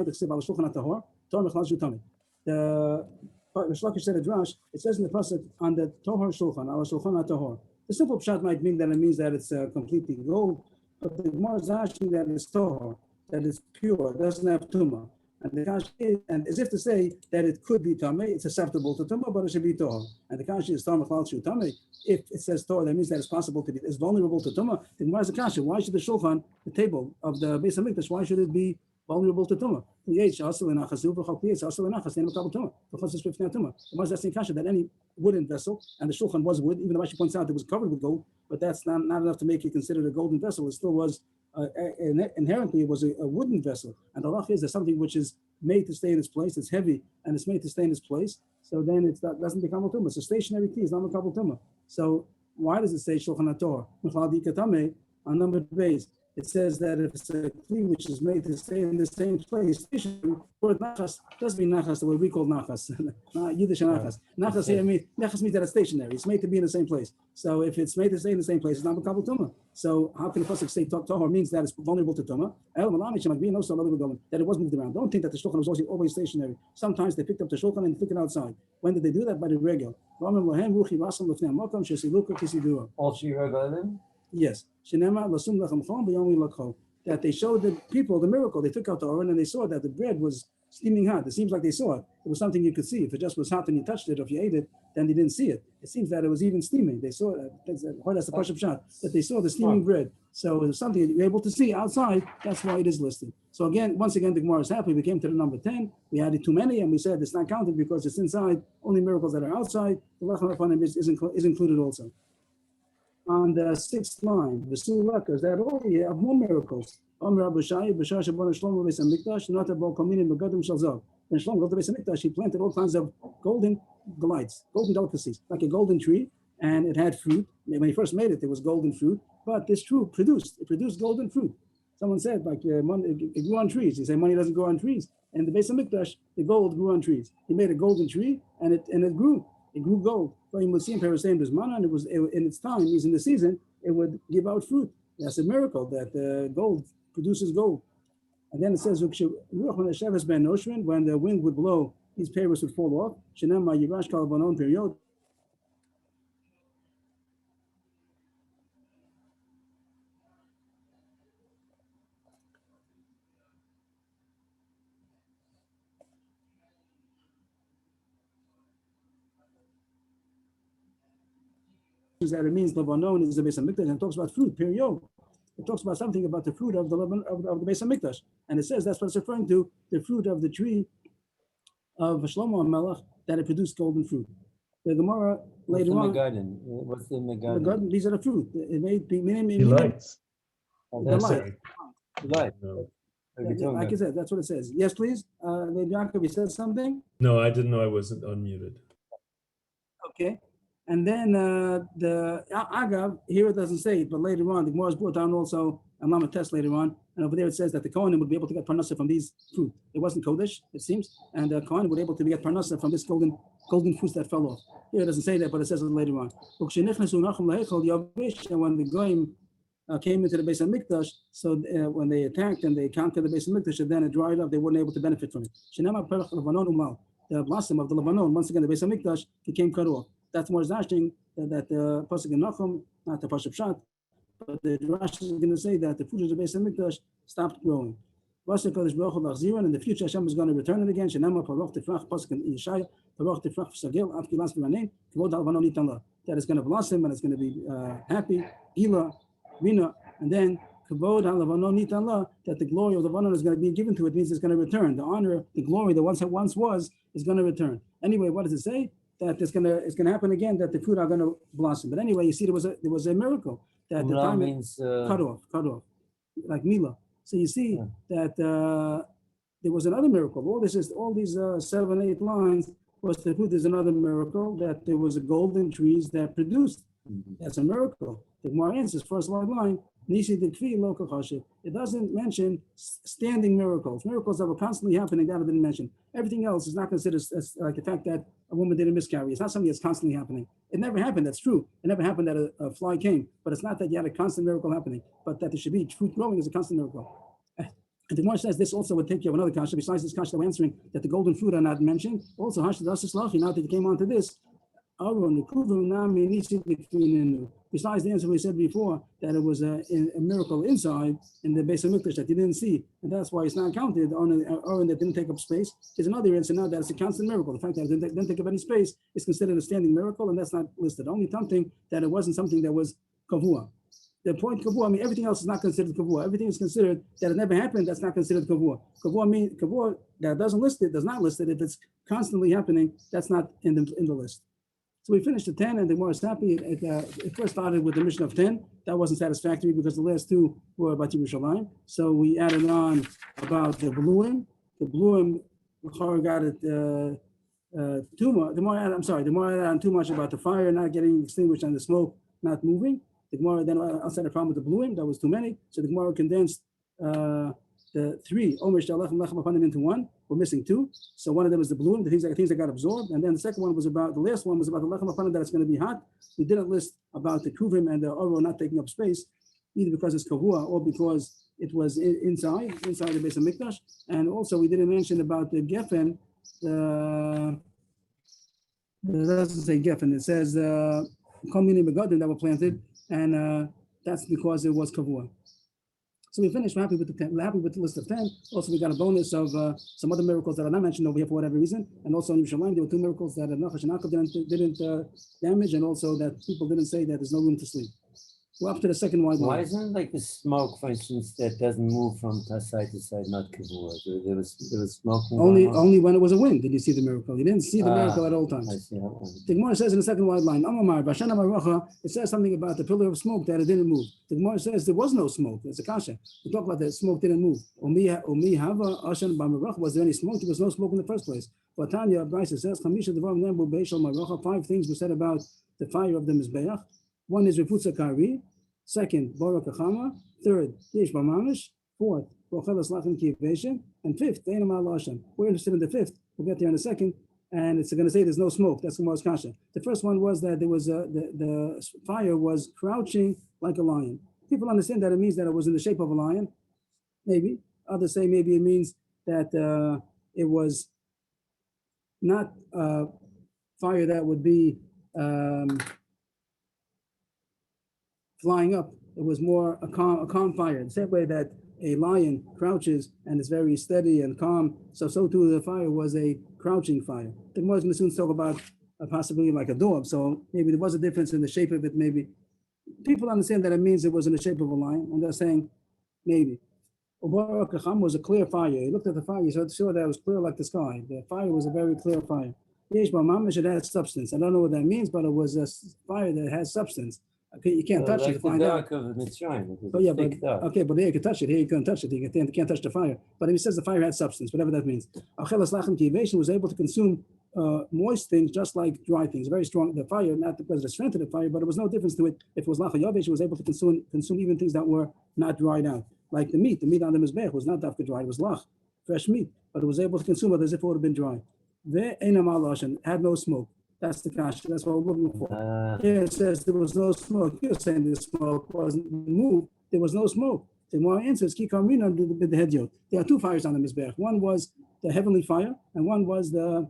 said a drash. It says in the pasuk on the Tohar Shulchan, our Shulchan HaTohar. The simple pshat might mean that it means that it's completely gold, but the Gemara is asking that it's Tohar, that it's pure, it doesn't have tumah. And the kash is, and as if to say that it could be tamei, it's susceptible to tumah, but it should be tohar. And the kash is tamei chalshu tamei. If it says tohar, that means that it's possible to be, it's vulnerable to tumah. Then why is the kash? Why should the shulchan, the table of the Beis HaMikdash, why should it be vulnerable to tumah? The Gemara kasha that any wooden vessel, and the shulchan was wood, even though Rashi points out it was covered with gold, but that's not enough to make it considered a golden vessel. It still was. Inherently, it was a wooden vessel, and the halach is that something which is made to stay in its place, it's heavy, and it's made to stay in its place, so then it doesn't become a tumah. It's a stationary key, it's not a couple tumah. So why does it say Shulchan HaTorah? On number base, it says that if it's a key which is made to stay in the same place, the word nachas doesn't mean nachas the way we call nachas, Yiddish nachas. Nachas here means that it's stationary. It's made to be in the same place. So if it's made to stay in the same place, it's not a couple tumah. So how can the pasuk say tohar means that it's vulnerable to tumah? That it was moved around. Don't think that the shulchan was always stationary. Sometimes they picked up the shulchan and took it outside. When did they do that? By the regel. All Shira. Yes. That they showed the people the miracle. They took out the Aron and they saw that the bread was steaming hot. It seems like they saw it. It was something you could see. If it just was hot and you touched it, or if you ate it, then they didn't see it. It seems that it was even steaming. They saw it. That's the Pashup shot. That they saw the steaming bread. So it was something that you're able to see outside. That's why it is listed. So again, once again, the Gemara is happy. We came to the number 10. We added too many, and we said it's not counted because it's inside. Only miracles that are outside. The Lachman is included also. on the 6th line, the Su records that already have more miracles. Omer Rabbi Shai, B'shar Shabbat Shlomo Beis Hamikdash, Not Abol Kominim Begadim Shel Zav. When Shlomo built the Beis Hamikdash, he planted all kinds of golden delights, golden delicacies, like a golden tree, and it had fruit. When he first made it, there was golden fruit, but this tree produced golden fruit. Someone said, like, money, it grew on trees. He said, money doesn't grow on trees. And the Beis Hamikdash, the gold grew on trees. He made a golden tree, and it grew. It grew gold. So you would see in Parasayim, there's manna, and in its time, means in the season, it would give out fruit. That's a miracle that gold produces gold. And then it says, when the wind would blow, these pavers would fall off. Shenema Yirash Kalvanon period. That it means Lebanon is the Beis Hamikdash, and it talks about fruit, period. It talks about something about the fruit of the Beis Hamikdash, and it says that's what it's referring to, the fruit of the tree of Shlomo HaMelech, that it produced golden fruit. The Gemara later on. What's the Megadim? The garden, these are the fruit. It made Delights. Delight. Delight. Like I said, that's what it says. Yes, please. Yaakov, you said something? No, I didn't know I wasn't unmuted. Okay. And then the Agav, here it doesn't say it, but later on, the Gemara is brought down also, and Lama test later on, and over there it says that the Kohanim would be able to get parnasa from these fruit. It wasn't Kodesh, it seems, and the Kohanim would be able to get parnasa from this golden fruits that fell off. Here it doesn't say that, but it says it later on. And when the Goyim came into the Beis Hamikdash, so when they attacked and they conquered the Beis Hamikdash, and then it dried up, they weren't able to benefit from it. The blossom of the Lebanon, once again, the Beis Hamikdash became cut off. That's more zashing that the pasuk in Nachum, not the pasuk Pshat, but the Rashi is going to say that the fruit of the Beis Hamikdash stopped growing. And in the future, Hashem is going to return it again. Pasuk in Yeshaya, that is going to blossom and it's going to be happy. Ila, Rina, and then Kavod HaLevanon Nitan La, that the glory of the Lebanon is going to be given to it, means it's going to return. The honor, the glory that once was, is going to return. Anyway, what does it say? That it's going to happen again, that the fruit are going to blossom. But anyway, you see, there was a miracle that the time means cut off, like Mila. So you see that there was another miracle. All these 7, 8 lines was the fruit. There's another miracle that there was a golden trees that produced. That's a miracle. The Gemara answers first line. It doesn't mention standing miracles that were constantly happening. That it didn't mention. Everything else is not considered as like the fact that a woman didn't miscarry. It's not something that's constantly happening. It never happened. That's true. It never happened that a fly came. But it's not that you had a constant miracle happening. But that there should be fruit growing is a constant miracle. And the Gemara says this also would take you of another kasha. Besides this kasha that we're answering, that the golden fruit are not mentioned. Also, now that you came on to this, besides the answer we said before, that it was a miracle inside in the Beis Hamikdash that you didn't see, and that's why it's not counted on that didn't take up space. There's another answer now that it's a constant miracle. The fact that it didn't take up any space is considered a standing miracle, and that's not listed. Only something that it wasn't something that was kavua. The point kavua, I mean, everything else is not considered kavua. Everything is considered that it never happened. That's not considered kavua. Kavua that doesn't list it, does not list it. If it's constantly happening, that's not in the list. So we finished the 10, and the Gemara is happy. It first started with the mission of 10. That wasn't satisfactory because the last 2 were about Yerushalayim. So we added on about the Bluim. The Bluim, got it too much. The more added on too much about the fire not getting extinguished and the smoke not moving. The Gemara then outside the problem with the Bluim, that was too many. So the Gemara condensed the 3 Omer Shalach and Lechem Apanim into 1. We're missing 2. So one of them is the Bluim, the things that got absorbed, and then the second one was about the last one was about the Lechem Apanim, that it's going to be hot. We didn't list about the Kuvim and the Oro not taking up space, either because it's Kavua or because it was inside the Beis Hamikdash, and also we didn't mention about the Geffen. It doesn't say Geffen. It says Komini Begadim that were planted, and that's because it was Kavua. So we finished. We're happy with the 10. We're happy with the list of 10. Also, we got a bonus of some other miracles that are not mentioned over here for whatever reason. And also in Yerushalayim, there were 2 miracles that Nachash and Yaakov didn't damage, and also that people didn't say that there's no room to sleep. We're up to the second white Why line. isn't it like the smoke, for instance, that doesn't move from side to side, not kavua? There was smoking. going on? Only when it was a wind did you see the miracle. You didn't see the Ah, miracle at all I times. see. The Gemara says in the second white line, Amamar, Bashana Barucha, it says something about the pillar of smoke that it didn't move. The Gemara says there was no smoke. It's a kasha. We talk about the smoke didn't move. Umi hava Ashan Barucha. Was there any smoke? There was no smoke in the first place. But Tanya Bryce says, Chamisha Devarim Nembu Beishal Barucha. 5 things were said about the fire of the Mizbeach. One is Refutza Kari. Second, Baruch Achama. Third, Yesh Bamamish. Fourth, Rochelas Lachem Kiyavation. And fifth, Einam Al We're interested in the fifth. We'll get there in a second. And it's going to say there's no smoke. That's Gemara's kasha. The first one was that there was the fire was crouching like a lion. People understand that it means that it was in the shape of a lion. Maybe. Others say maybe it means that it was not fire that would be flying up. It was more a calm fire. The same way that a lion crouches and is very steady and calm, so too the fire was a crouching fire. The Gemara is going to soon talk about a possibility like a dog. So maybe there was a difference in the shape of it. Maybe people understand that it means it was in the shape of a lion, and they're saying maybe. Baruch Acham was a clear fire. He looked at the fire, he saw that it was clear like the sky. The fire was a very clear fire. Yesh B'mamish, it had substance. I don't know what that means, but it was a fire that has substance. Okay, you can't touch it to find out. Of Mitzrayim, Oh yeah, but okay, but there you can touch it. Here you couldn't touch it. You can't touch the fire. But he says the fire had substance, whatever that means. Achelas lachem kiyavation was able to consume moist things just like dry things. Very strong. The fire, not because of the strength of the fire, but it was no difference to it. If it was lach yavesh, it was able to consume even things that were not dried out, like the meat. The meat on the mizbech was not dafka dried. It was lach, fresh meat, but it was able to consume it as if it would have been dry. The einam al had no smoke. That's the kasha. That's what we're looking for. Here it says there was no smoke. You're saying the smoke wasn't moved. There was no smoke. The more answers, Kikamina did the hedyot. There are 2 fires on the Mizbech. One was the heavenly fire, and one was the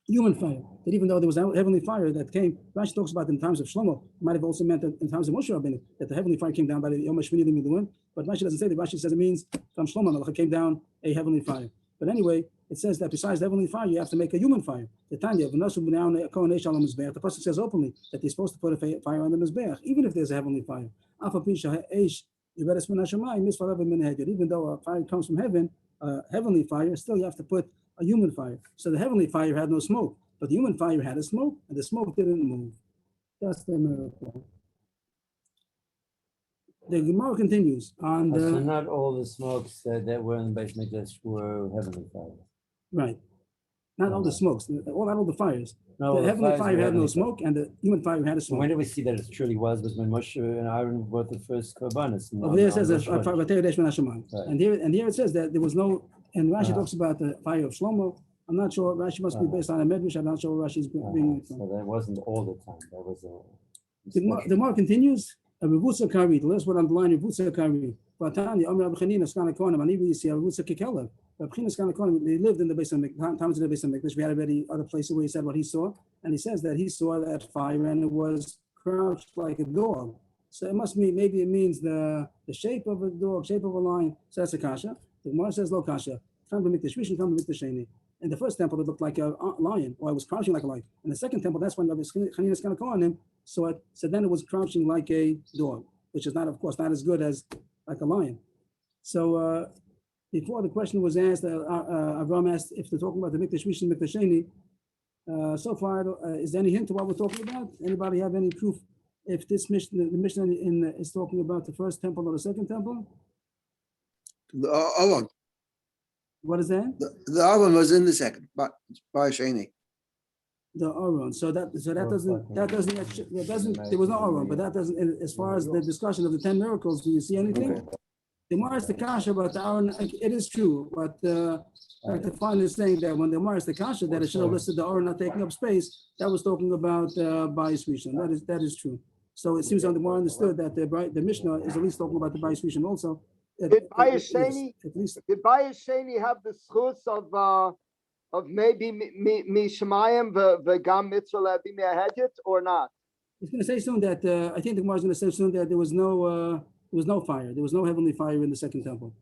human fire. That even though there was a heavenly fire that came, Rashi talks about in times of Shlomo, it might have also meant that in times of Moshe Rabbeinu, that the heavenly fire came down by the Yom HaShmini Miluim. But Rashi doesn't say that. Rashi says it means from Shlomo Melech came down a heavenly fire. But anyway, it says that besides the heavenly fire, you have to make a human fire. The Tanya, the person says openly that they're supposed to put a fire on the Mizbeach, even if there's a heavenly fire. Even though a fire comes from heaven, a heavenly fire, still you have to put a human fire. So the heavenly fire had no smoke, but the human fire had a smoke, and the smoke didn't move. That's the miracle. The Gemara continues on the. So not all the smokes that were in the Beis Mikdash were heavenly fires. Right. Not all the smokes, not all the fires. No, The heavenly fires fire were had no heavenly smoke, and the human fire had a fires. When smoke. did we see that it truly was when Moshe and Aaron brought the first korbanos? Over there it says that, and here it says that there was no, and Rashi talks about the fire of Shlomo. I'm not sure, Rashi must be based on a medrash. I'm not sure where Rashi's bringing it So from. that wasn't all the time. That was The Gemara continues. Revutza Kari, the last word on the line, Revutza Kari. Vatani, Amr Abchanina, Skana Konim, Ani Yisi, Revutza Kikelev. Rabchina Skana Konim, they lived in the base of Mikdash, times in the base of Mikdash. We had already other places where he said what he saw, and he says that he saw that fire and it was crouched like a dog. So it must mean, maybe it means the shape of a dog, shape of a lion. So that's a kasha. The Gemara says lo kasha. Come to Mikdash Rishon, come to Mikdash Sheni. In the first temple, it looked like a lion, or it was crouching like a lion. In the second temple, that's when Rabbi Chanina Skana Konim saw it. So then it was crouching like a dog, which is not, of course, not as good as like a lion. So before the question was asked, Avram asked if they're talking about the Mikdash Rishon, Mikdash Sheni. So far, is there any hint to what we're talking about? Anybody have any proof if this mission, the mission is talking about the first temple or the second temple? The Aron. What is that? The Aron was in the second, but by Sheni. The Aron. So that doesn't. There was no Aron, but that doesn't. As far as the discussion of the 10 miracles, do you see anything? The Gemara is the kasha about the Aron. It is true, but the final is saying that when the Gemara is the kasha that it should have listed the Aron not taking up space, that was talking about Bayis Rishon. That is true. So it seems on the more understood that the Mishnah is at least talking about the Bayis Rishon also. Did Bayis Sheni have the schus of maybe Mishamayim v'gam mitzvah be me'ahedit or not? He's going to say soon that I think the Gemara is going to say soon that there was no fire, there was no heavenly fire in the second temple,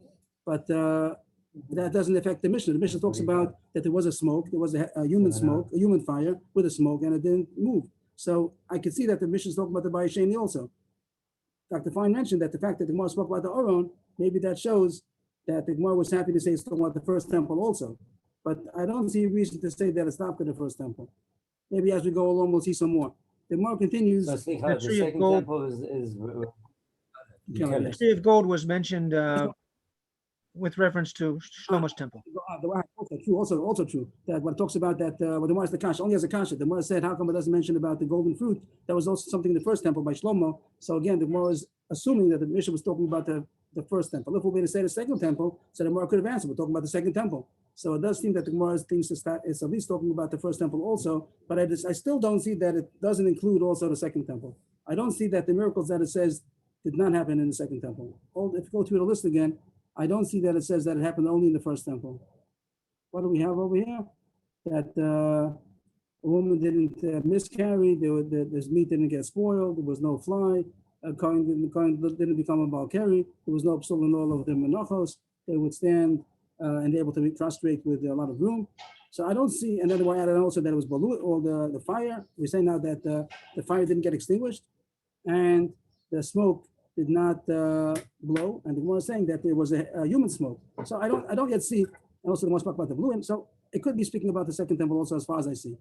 but that doesn't affect the Mishnah. The Mishnah talks about that there was a smoke, there was a human smoke, a human fire with a smoke, and it didn't move. So I could see that the Mishnah is talking about the Bayis Sheni also. Dr. Fine mentioned that the fact that the Gemara spoke about the Aron, maybe that shows that the Gemara was happy to say it's talking about the first temple also. But I don't see a reason to say that it's not the first temple. Maybe as we go along, we'll see some more. The Gemara continues. So the That tree of second gold- temple is Okay. The Tree of Gold was mentioned with reference to Shlomo's temple. Also true that when it talks about that, when the Gemara is the kasha, only as a kasha. The Gemara said, how come it doesn't mention about the golden fruit? That was also something in the first temple by Shlomo. So again, the Gemara is assuming that the Mishnah was talking about the first temple. If we were to say the second temple, so the Gemara could have answered, we're talking about the second temple. So it does seem that the Gemara thinks it's at least talking about the first temple also, but I still don't see that it doesn't include also the second temple. I don't see that the miracles that it says did not happen in the second temple. If you go through the list again, I don't see that it says that it happened only in the first temple. What do we have over here? That a woman didn't miscarry, this meat didn't get spoiled, there was no fly, a coin didn't become a balkari, there was no psul in all of the menachos, they would stand and able to be prostrate with a lot of room. So I don't see, and then we added also that it was balut, or the fire. We say now that the fire didn't get extinguished and the smoke did not blow, and the Gemara is saying that there was a human smoke. So I don't yet see, and also the Gemara spoke about the blue, so it could be speaking about the second temple also, as far as I see.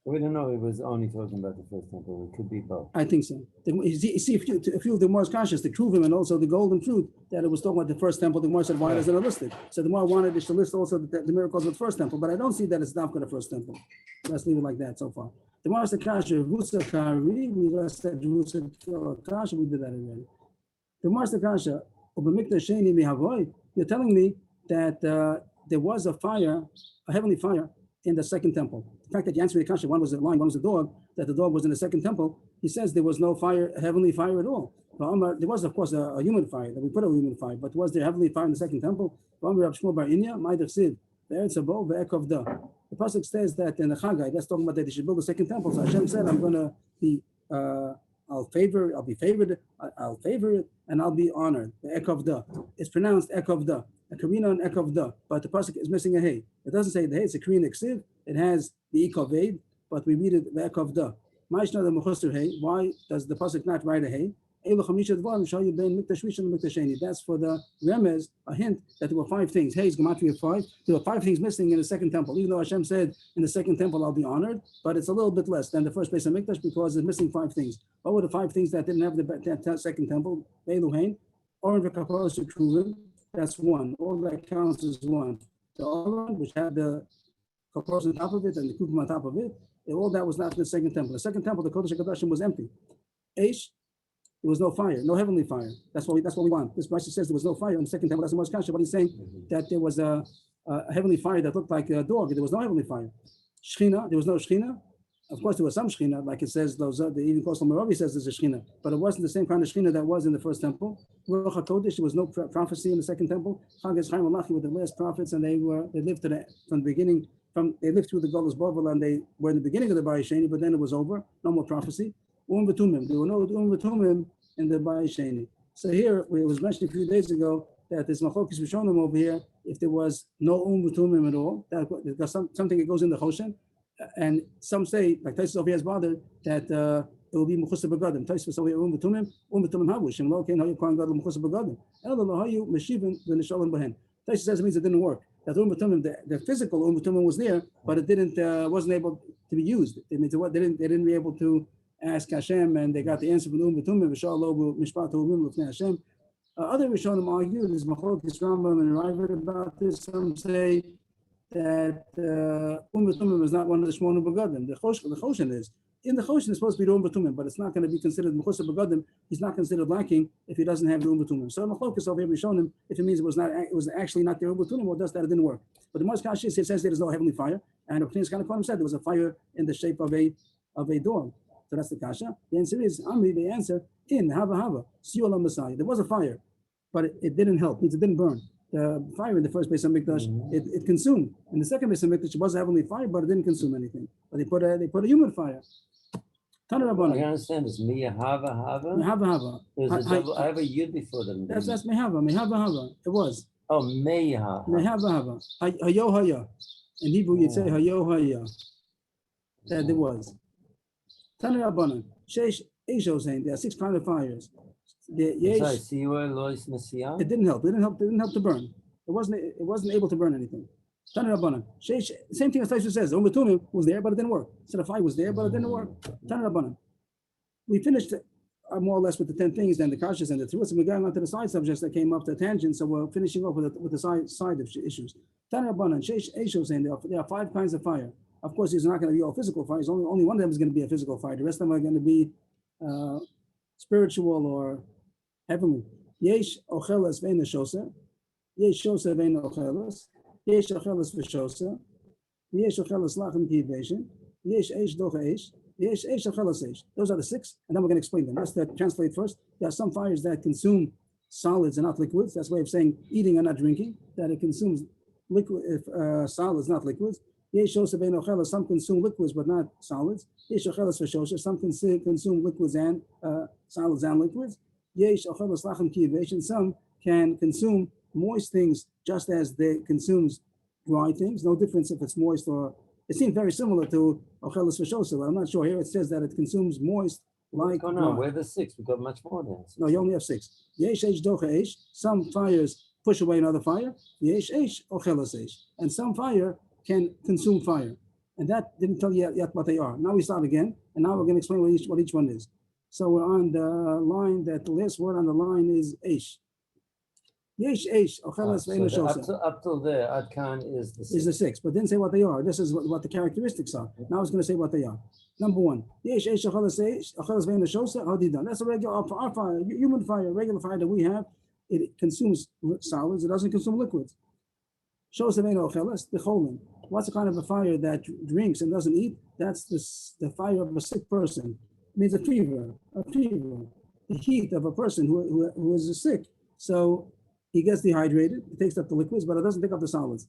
We don't know. It was only talking about the first temple. It could be both. I think so. You see a few of the Gemara's conscious, the Kruvim and also the golden fruit, that it was talking about the first temple. The Gemara said, why isn't it listed? So the Gemara wanted us to list also the miracles of the first temple, but I don't see that it's not for the first temple. Let's leave it like that so far. The Gemara said, Kasha, Vusa Kari, we just said Vusa Kasha, we did that already. The Gemara said, Kasha, you're telling me that there was a fire, a heavenly fire in the second temple. The fact that you answered the kasha, one was a lion, one was a dog, that the dog was in the second temple, he says there was no fire, heavenly fire at all. There was, of course, a human fire, that we put a human fire, but was there heavenly fire in the second temple? The pasuk says that in the Chagai, that's talking about that they should build a second temple. So Hashem said, I'm going to be, I'll favor it, and I'll be honored. The Ekovda. It's pronounced Ekovda. A Karina and Ekovda, but the pasuk is missing a hey. It doesn't say the hey, it's a Korean eksiv. It has the Ekoved, but we read it the Ekovda. Why does the pasuk not write a hey? That's for the remez, a hint that there were 5 things. Hey, it's gematria 5. There were 5 things missing in the second temple. Even though Hashem said in the second temple I'll be honored, but it's a little bit less than the first place of Mikdash because it's missing 5 things. What were the 5 things that didn't have the second temple? Beiluhain, or the that's 1. All that counts as 1. The Oron, which had the kapos on top of it and the kufim on top of it, all that was not in the second temple. The second temple, the Kodesh HaKadoshim, was empty. Eish, there was no fire, no heavenly fire. That's what we want. This Rashi says there was no fire in the second temple. That's the most kasha. But he's saying that there was a heavenly fire that looked like a dog. There was no heavenly fire. Shechina, there was no Shechina. Of course, there was some Shechina, like it says, even Kosel Maravi says there's a Shechina, but it wasn't the same kind of Shechina that was in the first temple. Ruach HaKodesh, there was no prophecy in the second temple. Chagas Chaim Malachi were the last prophets, and they lived from the beginning. They lived through the Golus Bavel, and they were in the beginning of the Bayis Sheni, but then it was over. No more prophecy. There were no V'tumim in the Bayis Sheni. So here, it was mentioned a few days ago that there's Machlokes Rishonim over here. If there was no V'tumim at all, that's something that goes in the Choshen. And some say, like Taisus over here has bothered, that it will be Mechusar Begadim. Taisus over here, V'tumim Havu, Shem Lo Kein Hayu Kohen Gadol Mechusar Begadim. Elo Lo Hayu Meshivim V'Nisholim Behen. Taisus says it means it didn't work. That the physical V'tumim was there, but it wasn't able to be used. It means they didn't be able to ask Hashem, and they got the answer from V'tumim V'Shalo Mishpat Ha'umim L'fnei Hashem. Other Rishonim argue, there's Machlokes Rambam and River about this. Some say that V'tumim is not one of the Shmonu Begadim. The Choshen is. In the Choshen, it's supposed to be V'tumim, but it's not going to be considered Mechusar Begadim. He's not considered lacking if he doesn't have the V'tumim. So Machlokes over here Rishonim, if it means it was actually not the V'tumim, or does that it didn't work. But the Moshe Kashish, it says there is no heavenly fire, and Pnei Kanakonim said there was a fire in the shape of a dog. So that's the kasha. The answer is, Amri, the answer, in Hava, Siyol Messiah. There was a fire, but it didn't help, means it didn't burn. The fire in the first base of Mikdash, it consumed. In the second base of Mikdash, it was a heavenly fire, but it didn't consume anything. But they put a human fire. Tana I Rabbana. understand this. Hava. Mehava. There's a double. I have a yud before them. That's Mehava. It was. Oh, Mehava. Mehava. Hayo Haya. In Hebrew, you'd say Hayo Haya. That it was. Tana Rabbanan, Sheish Eisho saying there are 6 kind of fires. Sorry, Siur Lois Messiah? It didn't help. It didn't help to burn. It wasn't able to burn anything. Tana Rabbanan. Same thing as Taisha says. Umm was there, but it didn't work. So the fire was there, but it didn't work. Tana Rabbanan. We finished more or less with the 10 things, then the kashas and the truths, and we're going on to the side subjects that came up to tangent. So we're finishing off with the side of issues. Tana Rabbanan. Sheish Esho saying there are 5 kinds of fire. Of course, these are not going to be all physical fires. Only one of them is going to be a physical fire. The rest of them are going to be spiritual or heavenly. Yesh ochelas ve'ena shosa. Yesh shosa ve'ena ochelas. Yesh ochelas v'shosa. Yesh ochelas lachem kivation. Yesh eish docha eish. Yesh eish ochelas eish. Those are the 6, and then we're going to explain them. Let's translate first. There are some fires that consume solids and not liquids. That's a way of saying eating and not drinking. That it consumes liquid, solids, not liquids. Yesh shosa ve'ena ochelas. Some consume liquids but not solids. Yesh ochelas v'shosa. Some consume liquids and solids and liquids. Yesh ochelas lachem kivation. Some can consume moist things just as they consumes dry things. No difference if it's moist or it seems very similar to ochelas v'shosa, but I'm not sure. Here it says that it consumes moist like Oh no, we're the 6. We've got much more than 6. No, you only have 6. Yesh eish docha eish. Some fires push away another fire. Yesh eish ochelas eish. And some fire can consume fire. And that didn't tell you yet what they are. Now we start again, and now we're going to explain what each one is. So we're on the line that the last word on the line is eish. Yesh eish ochelas ve'ena shosa. Up till there, Adkan is the 6. Is the 6, but didn't say what they are. This is what the characteristics are. Now it's going to say what they are. Number 1, yesh eish ochelas ve'ena shosa hadidan. That's a regular our fire, human fire, regular fire that we have. It consumes solids. It doesn't consume liquids. Shosa ve'ena ochelas b'cholin. What's the kind of a fire that drinks and doesn't eat? That's the fire of a sick person. It means a fever, the heat of a person who is sick. So he gets dehydrated, it takes up the liquids, but it doesn't take up the solids.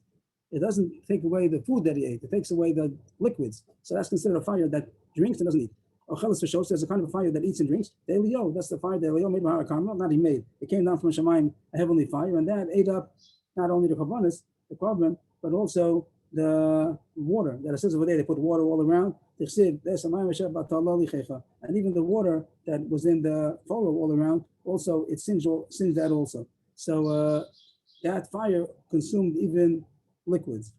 It doesn't take away the food that he ate, it takes away the liquids. So that's considered a fire that drinks and doesn't eat. Ochelas v'shos, there's a kind of fire that eats and drinks. The Elio, that's the fire that Elio made by Harakarmel, not he made. It came down from Shemayim, a heavenly fire, and that ate up not only the carbonis, the carbon, but also the water. That it says over there, they put water all around. And even the water that was in the furrow all around, also it singed that also. So that fire consumed even liquids.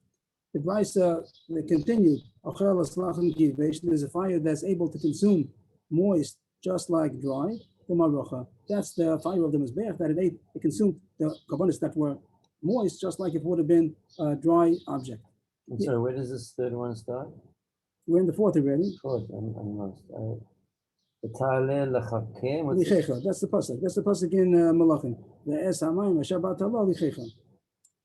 The Brisa continued. There's a fire that's able to consume moist just like dry. That's the fire of the Mizbeach that it consumed the carbonates that were moist just like it would have been a dry object. I'm sorry, where does this 3rd one start? We're in the 4th already. 4th, I'm lost. That's the pasuk. That's the pasuk in Malachim.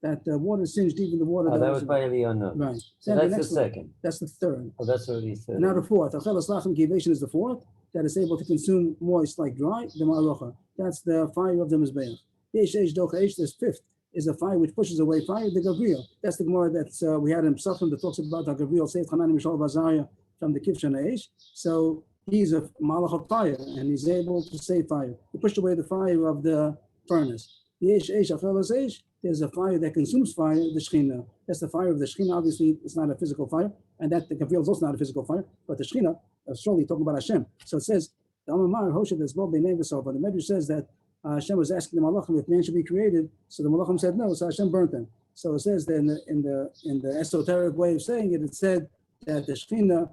That the water singed even the water. That was by Eliyahu. Right. So then that's the 2nd. That's the 3rd. Oh, that's already 3rd. Now the 4th. Ochelas lachem kivation is the 4th. That is able to consume moist like dry. The ma'arocha. That's the fire of the mizbeach. Yesh eish docha eish. This 5th is a fire which pushes away fire. The Gabriel. That's the Gemara that we had in Psachim that talks about the Gabriel saved Hanan Mishal Bazariah from the Kivshan Eish. So he's a malach of fire, and he's able to save fire. He pushed away the fire of the furnace. Yesh eish ochelas eish. There's a fire that consumes fire, the Shekhinah. That's the fire of the Shekhinah. Obviously, it's not a physical fire, and that the Gabriel is also not a physical fire, but the Shekhinah is surely talking about Hashem. So it says, the Amamar Hoshet is both B'nei V'sov, but the Medrash says that Hashem was asking the Malachim if man should be created, so the Malachim said no, so Hashem burnt them. So it says that in the esoteric way of saying it, it said that the Shekhinah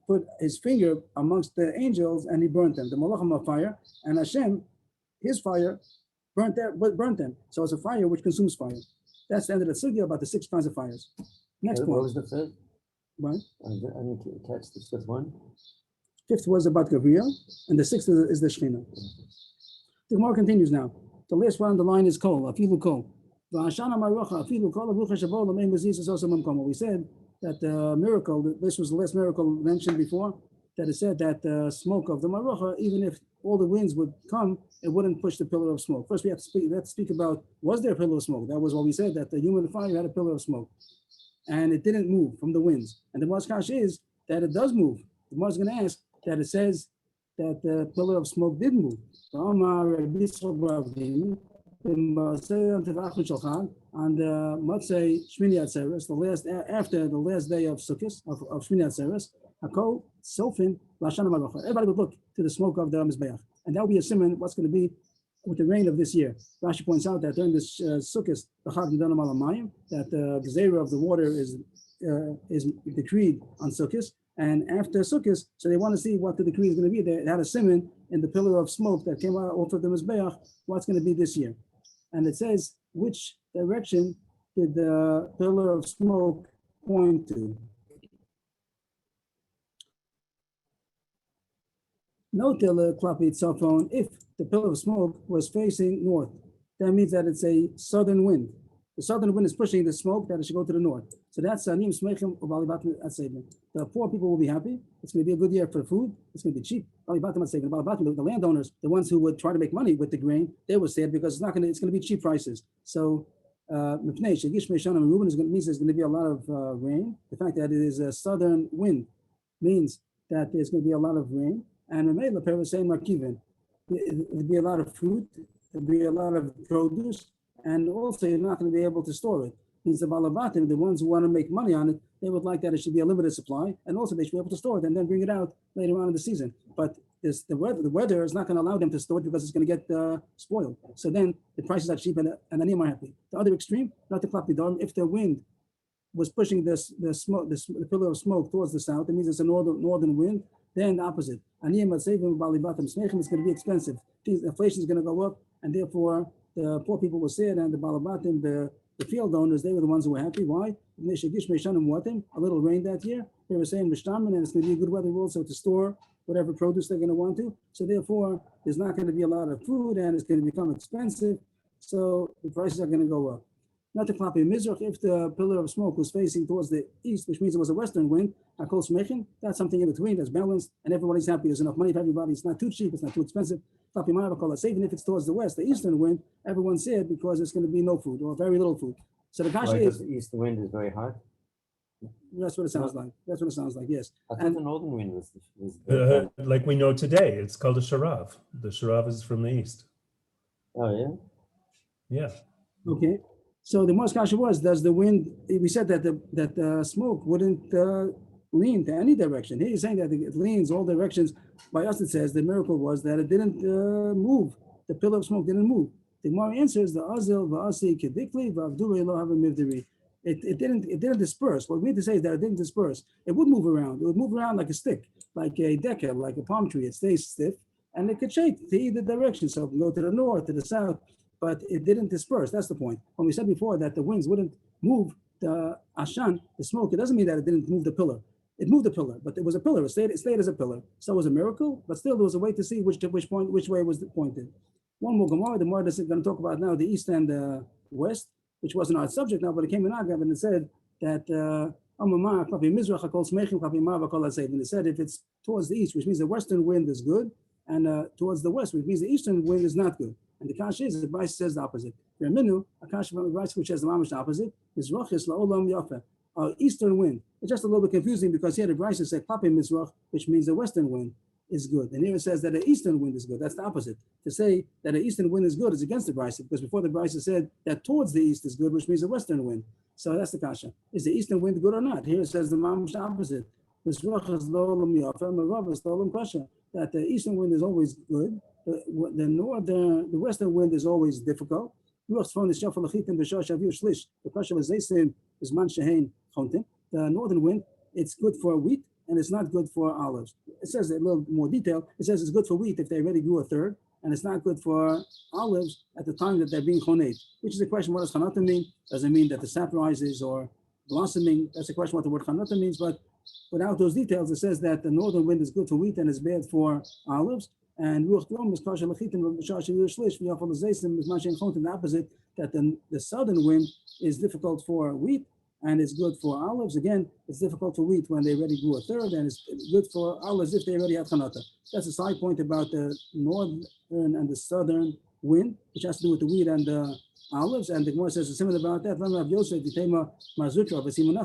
put his finger amongst the angels and he burnt them. The Malachim are fire, and Hashem, his fire, burnt them. So it's a fire which consumes fire. That's the end of the sugya about the 6 kinds of fires. Next What point. was the 5th? What? I need to catch the 5th one. 5th was about Gabriel, and the 6th is the Shekhinah. The Gemara continues now. The last one on the line is Kol, Afilu Kol. We said that the miracle, this was the last miracle mentioned before, that it said that the smoke of the Marucha, even if all the winds would come, it wouldn't push the pillar of smoke. First, we have to speak about, was there a pillar of smoke? That was what we said, that the human fire had a pillar of smoke. And it didn't move from the winds. And the Mashkash is that it does move. The Mashkash is going to ask that it says that the pillar of smoke did move. On the Motzei Shmini Atzeres, the last after the last day of Sukkot of Shmini Atzeres, Hakol Sofin Lashana Marocha. Everybody would look to the smoke of the Mizbeach. And that'll be a simon what's going to be with the rain of this year. Rashi points out that during this Sukkot, that the zera of the water is decreed on Sukkot, and after Sukkot, so they want to see what the decree is going to be. They had a simon in the pillar of smoke that came out off of the Mizbeach, what's going to be this year. And it says, which direction did the pillar of smoke point to? Note the klapi cell phone, if the pillar of smoke was facing north, that means that it's a southern wind. The southern wind is pushing the smoke that it should go to the north. So that's Anim Smechim of Balibatim at Seven. The poor people will be happy. It's going to be a good year for food. It's going to be cheap. Balibatim at Seven. Balibatim, the landowners, the ones who would try to make money with the grain, they were sad because it's going to be cheap prices. So Mipnei Shegish Meishanim and Reuben means there's going to be a lot of rain. The fact that it is a southern wind means that there's going to be a lot of rain. And Mamela Perasay Markivan, there'll be a lot of fruit, there'll be a lot of produce, and also you're not going to be able to store it. Means the Balabatim, the ones who want to make money on it, they would like that it should be a limited supply, and also they should be able to store it and then bring it out later on in the season. But the weather is not going to allow them to store it because it's going to get spoiled. So then the prices are cheap and the Anim are happy. The other extreme, not the Klapidorm, if the wind was pushing the pillar of smoke towards the south, it means it's a northern wind. Then the opposite. Aniyim Atzevim Balibatim Smechim is going to be expensive. Inflation is going to go up, and therefore the poor people were sad, and the Balibatim, the field owners, they were the ones who were happy. Why? A little rain that year. They were saying Mishtamin, and it's going to be a good weather also to store whatever produce they're going to want to. So therefore, there's not going to be a lot of food, and it's going to become expensive. So the prices are going to go up. Not the Klapi Mizrach, if the pillar of smoke was facing towards the east, which means it was a western wind, Akol Smechin, that's something in between that's balanced, and everybody's happy. There's enough money for everybody. It's not too cheap, it's not too expensive. Klapi Ma'avakol, even if it's towards the west, the eastern wind, everyone's sad because there's going to be no food or very little food. So the kasha is the east wind is very hot. That's what it sounds like. That's what it sounds like. Yes. I thought the northern wind was like we know today, it's called a sharav. The sharav is from the east. Oh yeah. Yeah. Okay. So the most kasha was, does the wind? We said that the smoke wouldn't lean to any direction. Here he's saying that it leans all directions. By us, it says the miracle was that it didn't move. The pillar of smoke didn't move. The more answers the azil va'asi kedikli va'avdurei lo hava mivdiri. It didn't disperse. What we need to say is that it didn't disperse. It would move around. It would move around like a stick, like a decker, like a palm tree. It stays stiff and it could shake to either direction. So it can go to the north, to the south, but it didn't disperse. That's the point. When we said before that the winds wouldn't move the ashan, the smoke, it doesn't mean that it didn't move the pillar. It moved the pillar, but it was a pillar. It stayed as a pillar. So it was a miracle, but still there was a way to see which way it was pointed. One more Gemara. The Gemara is going to talk about now the east and the west, which wasn't our subject now, but it came in Agav and it said that and it said if it's towards the east, which means the western wind is good, and towards the west, which means the eastern wind is not good. And the kash is the Bryce says the opposite. Minu, a kash from the Bryce which says the mamish opposite is rachis la'olam yafa, eastern wind. It's just a little bit confusing because here the Bryce says klape mizrach, which means the western wind is good. And here it says that the eastern wind is good. That's the opposite. To say that the eastern wind is good is against the Bryce, because before the Bryce said that towards the east is good, which means the western wind. So that's the kasha. Is the eastern wind good or not? Here it says the mamish opposite. That the eastern wind is always good. The western wind is always difficult. The northern wind, it's good for wheat and it's not good for olives. It says a little more detail. It says it's good for wheat if they already grew a third, and it's not good for olives at the time that they're being choned, which is a question. What does chanata mean? Does it mean that the sap rises or blossoming? That's a question what the word chanata means, but without those details, it says that the northern wind is good for wheat and is bad for olives. And ruach dom is kasha lachitim shlish is the opposite, that the southern wind is difficult for wheat and it's good for olives. Again, it's difficult for wheat when they already grew a third, and it's good for olives if they already have chanata. That's a side point about the northern and the southern wind, which has to do with the wheat and the olives. And the Gemara says a similar about that.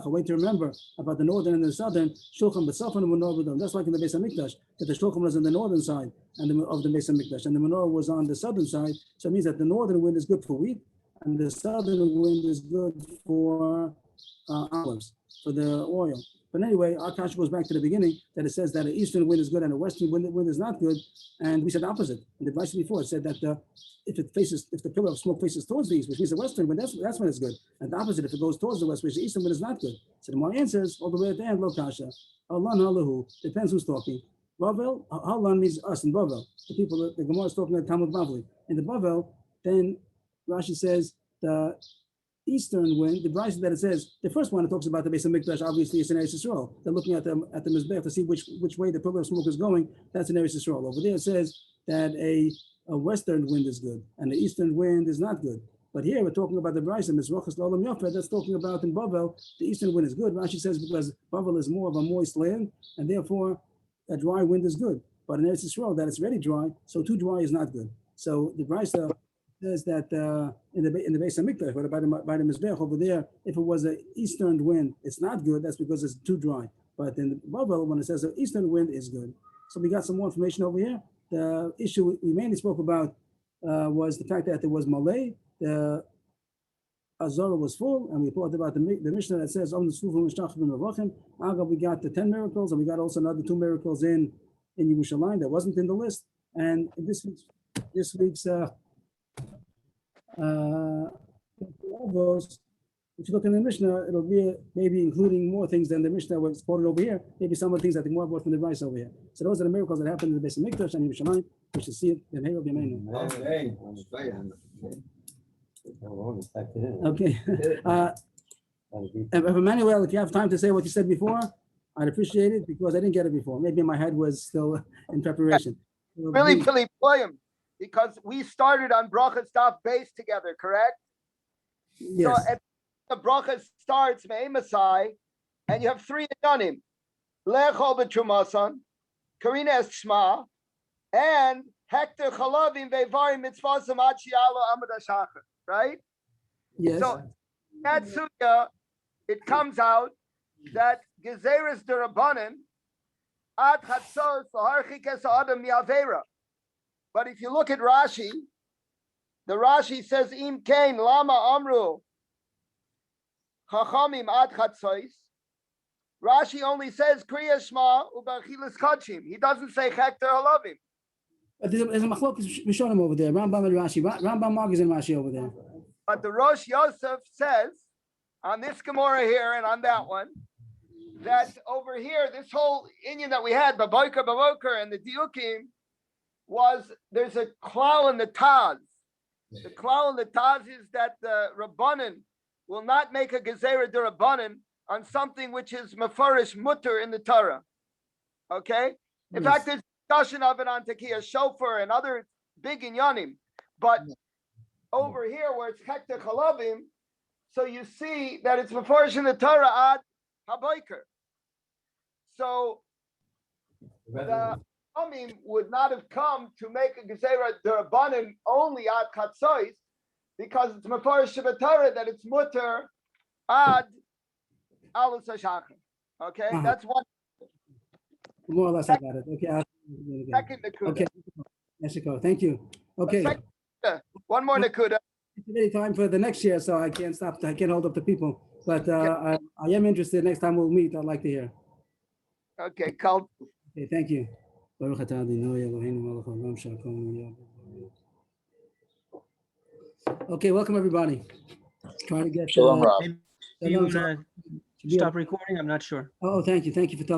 Way to remember about the northern and the southern. That's like in the Beis Hamikdash, that the shulchan was on the northern side of the Beis Hamikdash, and the menorah was on the southern side. So it means that the northern wind is good for wheat, and the southern wind is good for olives, for the oil. But anyway, our kasha goes back to the beginning that it says that an eastern wind is good and a western wind is not good. And we said the opposite. In the advice before, it said that if the pillar of smoke faces towards the east, which means the western wind, that's when it's good. And the opposite, if it goes towards the west, which the eastern wind is not good. So the more answers all the way at the end, lo kasha. Allah halahu, depends who's talking. Bavel, Halan means us in Bavel. The people, the Gemara is talking about Talmud Bavli. In the Bavel, then Rashi says the eastern wind, the Bryce that it says, the first one it talks about the Beis Hamikdash, obviously it's in Eretz Yisrael. They're looking at the Mizbech to see which way the pillar of smoke is going. That's in Eretz Yisrael. Over there it says that a western wind is good and the eastern wind is not good. But here we're talking about the Bryce and Mizrachas L'Olam Yofet. That's talking about in Bavel, the eastern wind is good. Rashi says because Bavel is more of a moist land and therefore a dry wind is good. But in Eretz Yisrael, that it's very dry, so too dry is not good. So the Bryce says that in the Beis Hamikdash, but by the Mizbech over there, if it was an eastern wind, it's not good. That's because it's too dry. But in Bavel, when it says the eastern wind is good. So we got some more information over here. The issue we mainly spoke about was the fact that there was Malay, the Azara was full, and we talked about the Mishnah that says, we got the 10 miracles, and we got also another 2 miracles in Yerushalayim that wasn't in the list. And this week's all those, if you look in the Mishnah, it'll be maybe including more things than the Mishnah was quoted over here. Maybe some of the things that the more brought from the Rice over here. So those are the miracles that happened in the Beis Hamikdash and Yerushalayim. We should see it in Hero B'Yameinu. Okay. Emmanuel, if you have time to say what you said before, I'd appreciate it because I didn't get it before. Maybe my head was still in preparation. Really, Philip William, because we started on Bracha Staff base together, correct? Yes. So at the Bracha starts Me'emasai, and you have 3 Yanim. Lechol B'Trumasan, Karina Es Shma, and Hector Chalavim Ve'varim Mitzvasam Achialo Amad HaShachar, right? Yes. So that sugya, it comes out that Gezeres Derabanan Ad Chatzos Harchikes Adam Miavera. But if you look at Rashi, the Rashi says Im Kain Lama Amru Chachamim Ad Chatzos. Rashi only says Kriya Shema Ubachilas Kachim. He doesn't say Hector Halavim. But there's a machlok Rishonim over there. Rambam and Rashi. Rambam Mark and Rashi over there. But the Rosh Yosef says on this Gemara here and on that one that over here, this whole Inyan that we had, Baboker and the Diukim, was there's a klal in the Taz. The klal in the Taz is that the Rabbanan will not make a Gezerah de Rabbanan on something which is Mefarish Mutter in the Torah. Okay? In fact, there's discussion of it on Tekiah Shofar and other big inyanim. But over here where it's Hekter Chalavim, so you see that it's Mefarish in the Torah ad Haboiker. So the Amim would not have come to make a Gezerah Derabanan only ad Chatzois because it's Mefarish Torah that it's Mutter ad Alus HaShachar. Okay, that's one. More or less, I got it. Okay. Second Nakuda. Okay. Yashiko, thank you. Okay. One more Nakuda. It's really time for the next year, so I can't stop. I can't hold up the people. But I am interested. Next time we'll meet, I'd like to hear. Okay, Kal. Okay, thank you. Okay, welcome everybody. Try to get. Maybe you want to stop recording? I'm not sure. Oh, thank you. Thank you for telling.